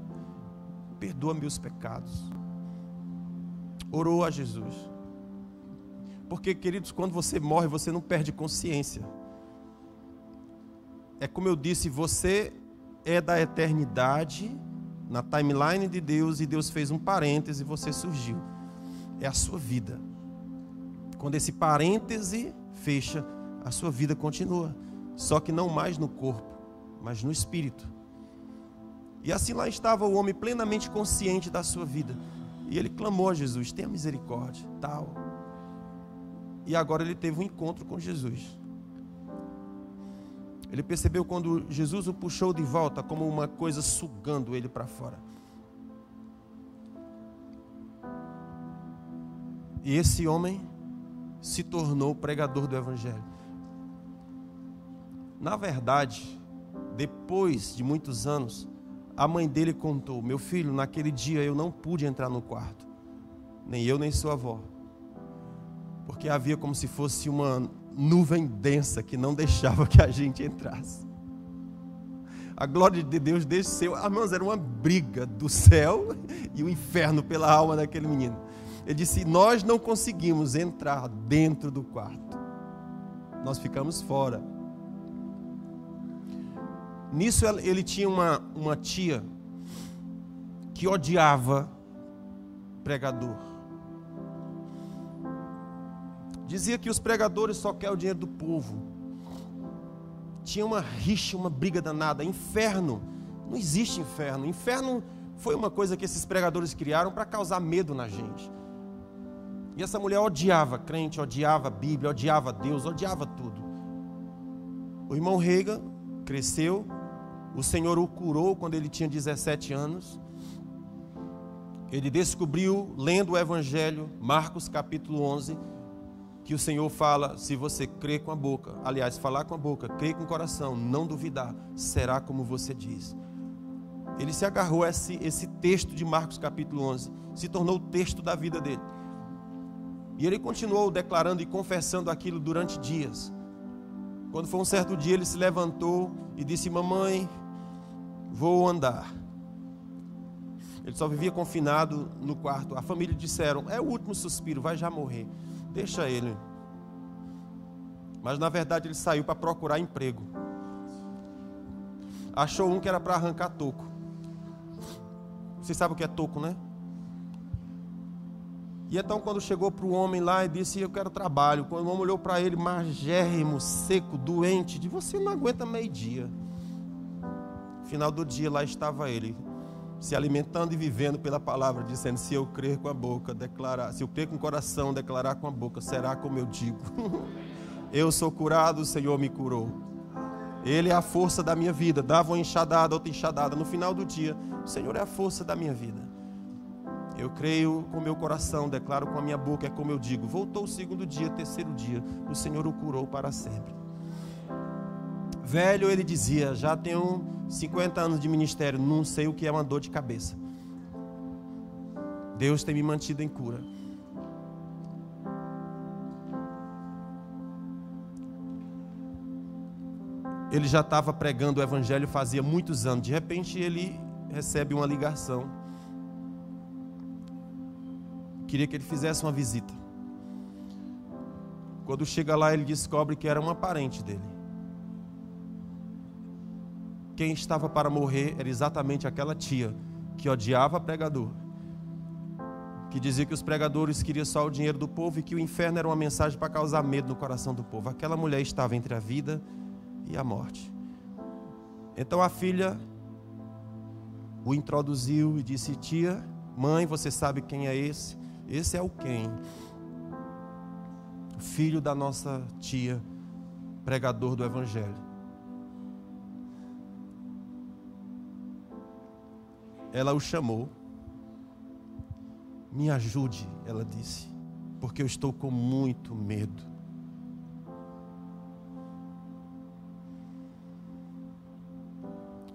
perdoa meus pecados. Orou a Jesus. Porque, queridos, quando você morre, você não perde consciência. É como eu disse, você é da eternidade, na timeline de Deus, e Deus fez um parêntese e você surgiu. É a sua vida. Quando esse parêntese fecha, a sua vida continua. Só que não mais no corpo, mas no espírito. E assim lá estava o homem plenamente consciente da sua vida. E ele clamou a Jesus: tenha misericórdia, tal. E agora ele teve um encontro com Jesus. Ele percebeu quando Jesus o puxou de volta, como uma coisa sugando ele para fora. E esse homem se tornou pregador do Evangelho. Na verdade, depois de muitos anos, a mãe dele contou: meu filho, naquele dia eu não pude entrar no quarto, nem eu nem sua avó, porque havia como se fosse uma nuvem densa que não deixava que a gente entrasse. A glória de Deus desceu. Irmãos, era uma briga do céu e o inferno pela alma daquele menino. Ele disse: nós não conseguimos entrar dentro do quarto, nós ficamos fora. Nisso ele tinha uma tia que odiava pregador. Dizia que os pregadores só querem o dinheiro do povo. Tinha uma rixa, uma briga danada. Inferno, não existe inferno. Inferno foi uma coisa que esses pregadores criaram para causar medo na gente. E essa mulher odiava crente, odiava a Bíblia, odiava Deus, odiava tudo. O irmão Reagan cresceu. O Senhor o curou quando ele tinha 17 anos. Ele descobriu, lendo o Evangelho, Marcos capítulo 11, que o Senhor fala: se você crer com a boca, aliás, falar com a boca, crer com o coração, não duvidar, será como você diz. Ele se agarrou a esse texto de Marcos capítulo 11, se tornou o texto da vida dele. E ele continuou declarando e confessando aquilo durante dias. Quando foi um certo dia, ele se levantou e disse: mamãe, vou andar. Ele só vivia confinado no quarto. A família disseram: é o último suspiro, vai já morrer, deixa ele. Mas na verdade ele saiu para procurar emprego. Achou um que era para arrancar toco. Vocês sabem o que é toco, né? E então quando chegou para o homem lá e disse: eu quero trabalho. Quando o homem olhou para ele, magérrimo, seco, doente, disse: você não aguenta meio-dia. Final do dia lá estava ele, se alimentando e vivendo pela palavra, dizendo: se eu crer com a boca, declarar, se eu crer com o coração, declarar com a boca, será como eu digo. Eu sou curado, o Senhor me curou. Ele é a força da minha vida. Dava uma enxadada, outra enxadada. No final do dia, o Senhor é a força da minha vida. Eu creio com o meu coração, declaro com a minha boca, é como eu digo. Voltou o segundo dia, terceiro dia, o Senhor o curou para sempre. Velho, ele dizia: já tenho 50 anos de ministério, não sei o que é uma dor de cabeça. Deus tem me mantido em cura. Ele já estava pregando o Evangelho fazia muitos anos. De repente ele recebe uma ligação. Queria que ele fizesse uma visita. Quando chega lá, ele descobre que era uma parente dele. Quem estava para morrer era exatamente aquela tia que odiava pregador, que dizia que os pregadores queriam só o dinheiro do povo e que o inferno era uma mensagem para causar medo no coração do povo. Aquela mulher estava entre a vida e a morte. Então a filha o introduziu e disse: tia, mãe, você sabe quem é esse? Esse é o quem? O filho da nossa tia, pregador do Evangelho. Ela o chamou. Me ajude, ela disse, porque eu estou com muito medo.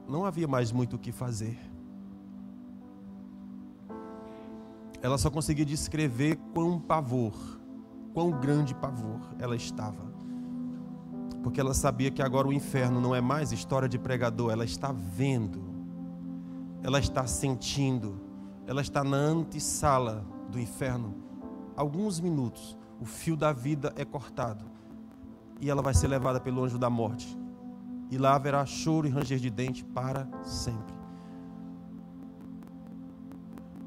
Não havia mais muito o que fazer. Ela só conseguia descrever quão grande pavor ela estava. Porque ela sabia que agora o inferno não é mais história de pregador, ela está vendo, ela está sentindo, ela está na antessala do inferno. Alguns minutos, o fio da vida é cortado e ela vai ser levada pelo anjo da morte. E lá haverá choro e ranger de dente para sempre.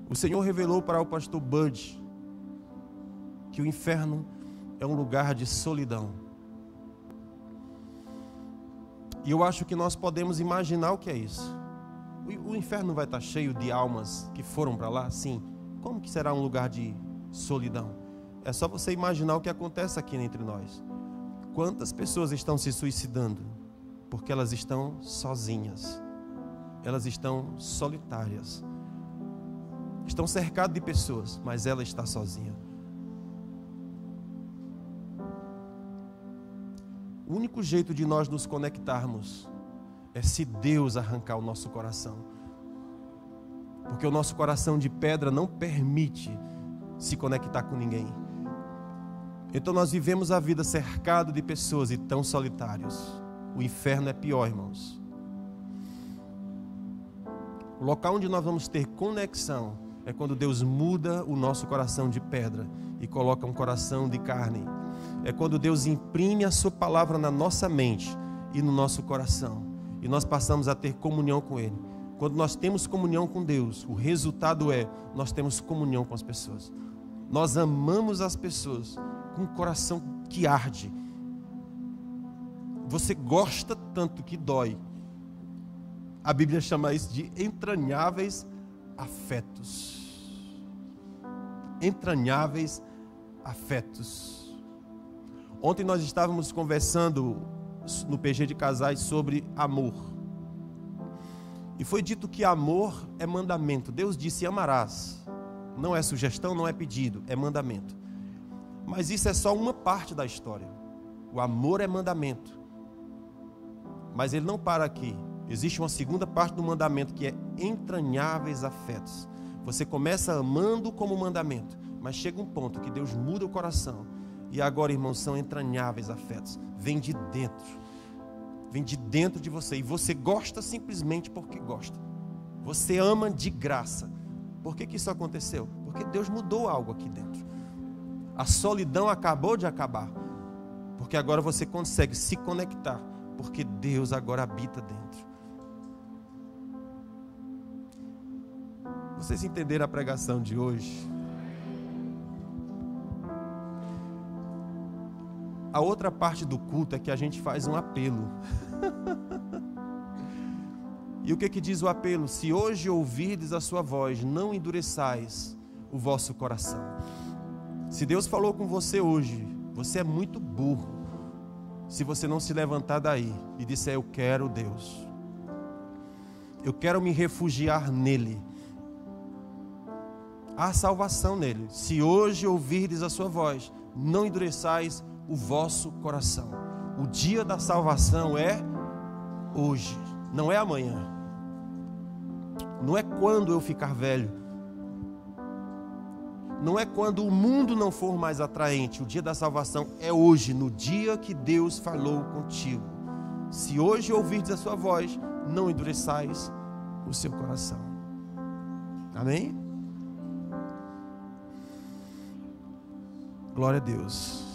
O Senhor revelou para o pastor Bud que o inferno é um lugar de solidão. E eu acho que nós podemos imaginar o que é isso. O inferno vai estar cheio de almas que foram para lá? Sim. Como que será um lugar de solidão? É só você imaginar o que acontece aqui entre nós. Quantas pessoas estão se suicidando? Porque elas estão sozinhas. Elas estão solitárias. Estão cercadas de pessoas, mas ela está sozinha. O único jeito de nós nos conectarmos é se Deus arrancar o nosso coração. Porque o nosso coração de pedra não permite se conectar com ninguém. Então nós vivemos a vida cercado de pessoas e tão solitários. O inferno é pior, irmãos. O local onde nós vamos ter conexão é quando Deus muda o nosso coração de pedra e coloca um coração de carne. É quando Deus imprime a sua palavra na nossa mente e no nosso coração. E nós passamos a ter comunhão com Ele. Quando nós temos comunhão com Deus, o resultado é, nós temos comunhão com as pessoas. Nós amamos as pessoas com um coração que arde. Você gosta tanto que dói. A Bíblia chama isso de entranháveis afetos. Entranháveis afetos. Ontem nós estávamos conversando no PG de Casais sobre amor. E foi dito que amor é mandamento. Deus disse: amarás. Não é sugestão, não é pedido, é mandamento. Mas isso é só uma parte da história. O amor é mandamento. Mas ele não para aqui. Existe uma segunda parte do mandamento que é entranháveis afetos. Você começa amando como mandamento, mas chega um ponto que Deus muda o coração. E agora, irmãos, são entranháveis afetos. Vem de dentro. Vem de dentro de você. E você gosta simplesmente porque gosta. Você ama de graça. Por que isso aconteceu? Porque Deus mudou algo aqui dentro. A solidão acabou de acabar. Porque agora você consegue se conectar. Porque Deus agora habita dentro. Vocês entenderam a pregação de hoje? A outra parte do culto é que a gente faz um apelo. E o que diz o apelo? Se hoje ouvirdes a sua voz, não endureçais o vosso coração. Se Deus falou com você hoje, você é muito burro se você não se levantar daí e disser: eu quero Deus, eu quero me refugiar nele. Há salvação nele. Se hoje ouvirdes a sua voz, não endureçais o vosso coração. O dia da salvação é hoje, não é amanhã. Não é quando eu ficar velho. Não é quando o mundo não for mais atraente. O dia da salvação é hoje, no dia que Deus falou contigo. Se hoje ouvirdes a sua voz, não endureçais o seu coração. Amém? Glória a Deus.